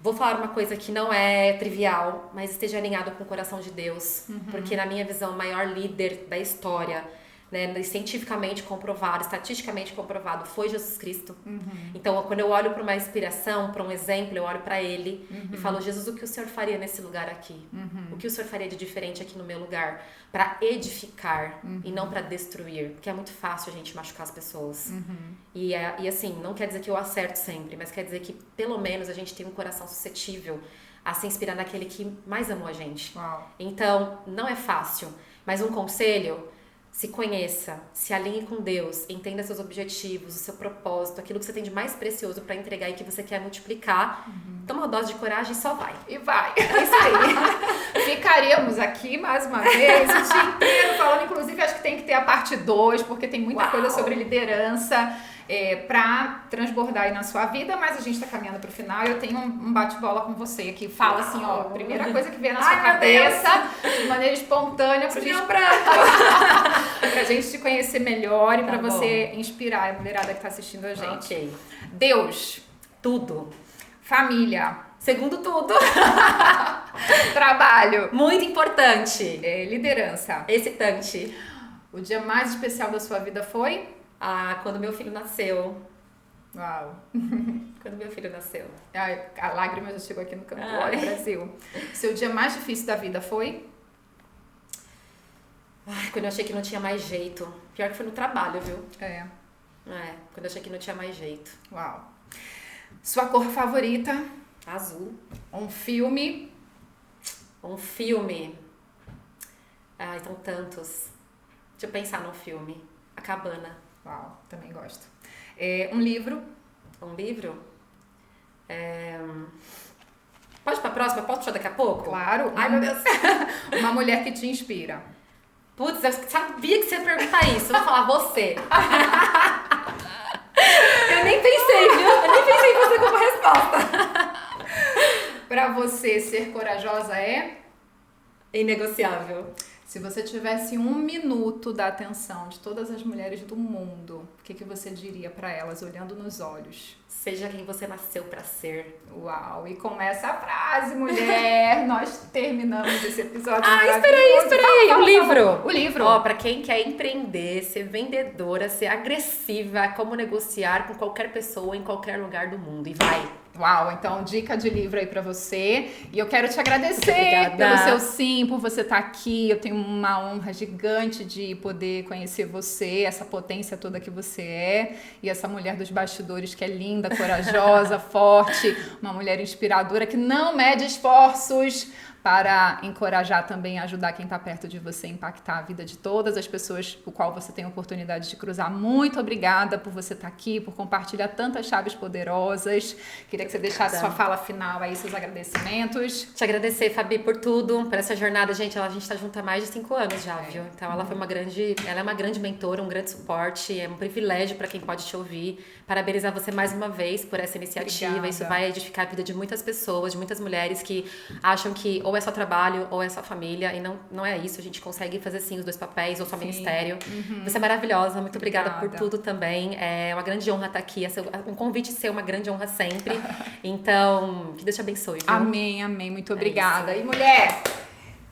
Vou falar uma coisa que não é trivial, mas esteja alinhado com o coração de Deus. Porque na minha visão, o maior líder da história, né, cientificamente comprovado, estatisticamente comprovado, foi Jesus Cristo. Então, quando eu olho para uma inspiração, para um exemplo, eu olho para Ele e falo, Jesus, o que o Senhor faria nesse lugar aqui? O que o Senhor faria de diferente aqui no meu lugar? Para edificar e não para destruir. Porque é muito fácil a gente machucar as pessoas. E assim, não quer dizer que eu acerto sempre, mas quer dizer que pelo menos a gente tem um coração suscetível a se inspirar naquele que mais amou a gente. Então, não é fácil, mas um conselho: se conheça, se alinhe com Deus, entenda seus objetivos, o seu propósito, aquilo que você tem de mais precioso para entregar e que você quer multiplicar. Toma uma dose de coragem e só vai. E vai. É isso aí. Ficaríamos aqui mais uma vez o dia inteiro falando, inclusive acho que tem que ter a parte 2, porque tem muita coisa sobre liderança para transbordar aí na sua vida, mas a gente tá caminhando pro final e eu tenho um bate-bola com você que fala assim, ó, primeira coisa que vem na sua cabeça, de maneira espontânea, pra gente te conhecer melhor e pra você inspirar a mulherada que tá assistindo a gente. Ok. Deus, Tudo. Família. Segundo tudo. Trabalho. Muito importante. Liderança. Excitante. O dia mais especial da sua vida foi? Quando meu filho nasceu. Uau. Quando meu filho nasceu. Ai, a lágrima já chegou aqui no canto. Ai. Olha, Brasil. Seu dia mais difícil da vida foi? Quando eu achei que não tinha mais jeito. Pior que foi no trabalho, viu? Quando eu achei que não tinha mais jeito. Uau. Sua cor favorita? Azul. Um filme? Um filme. Então tantos. Deixa eu pensar num filme. A Cabana. Uau, também gosto. Um livro? Um livro? Pode ir pra próxima? Posso puxar daqui a pouco? Claro. Ai, meu Deus. Uma mulher que te inspira? Putz, eu sabia que você ia perguntar isso. Eu vou falar você. Eu nem pensei, viu? Eu nem pensei em você como resposta. Pra você, ser corajosa é? Inegociável. Se você tivesse 1 minuto da atenção de todas as mulheres do mundo, o que você diria pra elas, olhando nos olhos? Seja quem você nasceu pra ser. Uau! E com essa frase, mulher, nós terminamos esse episódio. Espera aí. O livro. O livro. Pra quem quer empreender, ser vendedora, ser agressiva, como negociar com qualquer pessoa em qualquer lugar do mundo. E vai. Uau, então dica de livro aí pra você. E eu quero te agradecer Obrigada. pelo seu sim, por você estar aqui. Eu tenho uma honra gigante de poder conhecer você, essa potência toda que você é. E essa mulher dos bastidores que é linda, corajosa, forte. Uma mulher inspiradora que não mede esforços para encorajar também, ajudar quem está perto de você, impactar a vida de todas as pessoas com qual você tem a oportunidade de cruzar. Muito obrigada por você estar aqui, por compartilhar tantas chaves poderosas. Queria que você deixasse sua fala final aí, seus agradecimentos. Te agradecer, Fabi, por tudo, por essa jornada. Gente, a gente tá junto há mais de 5 anos já, viu? Então ela é uma grande mentora, um grande suporte, é um privilégio para quem pode te ouvir. Parabenizar você mais uma vez por essa iniciativa. Obrigada. Isso vai edificar a vida de muitas pessoas, de muitas mulheres que acham que ou é só trabalho ou é só família, e não é isso. A gente consegue fazer sim os 2 papéis, ou só ministério. Você é maravilhosa, muito obrigada por tudo também. É uma grande honra estar aqui, um convite seu, uma grande honra sempre. Então, que Deus te abençoe, viu? Amém, muito obrigada. E mulher,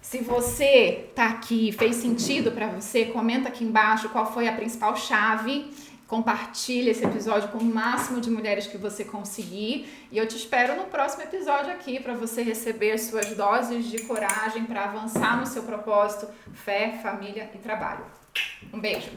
se você tá aqui, fez sentido pra você, comenta aqui embaixo qual foi a principal chave. Compartilhe esse episódio com o máximo de mulheres que você conseguir. E eu te espero no próximo episódio aqui para você receber suas doses de coragem para avançar no seu propósito, fé, família e trabalho. Um beijo!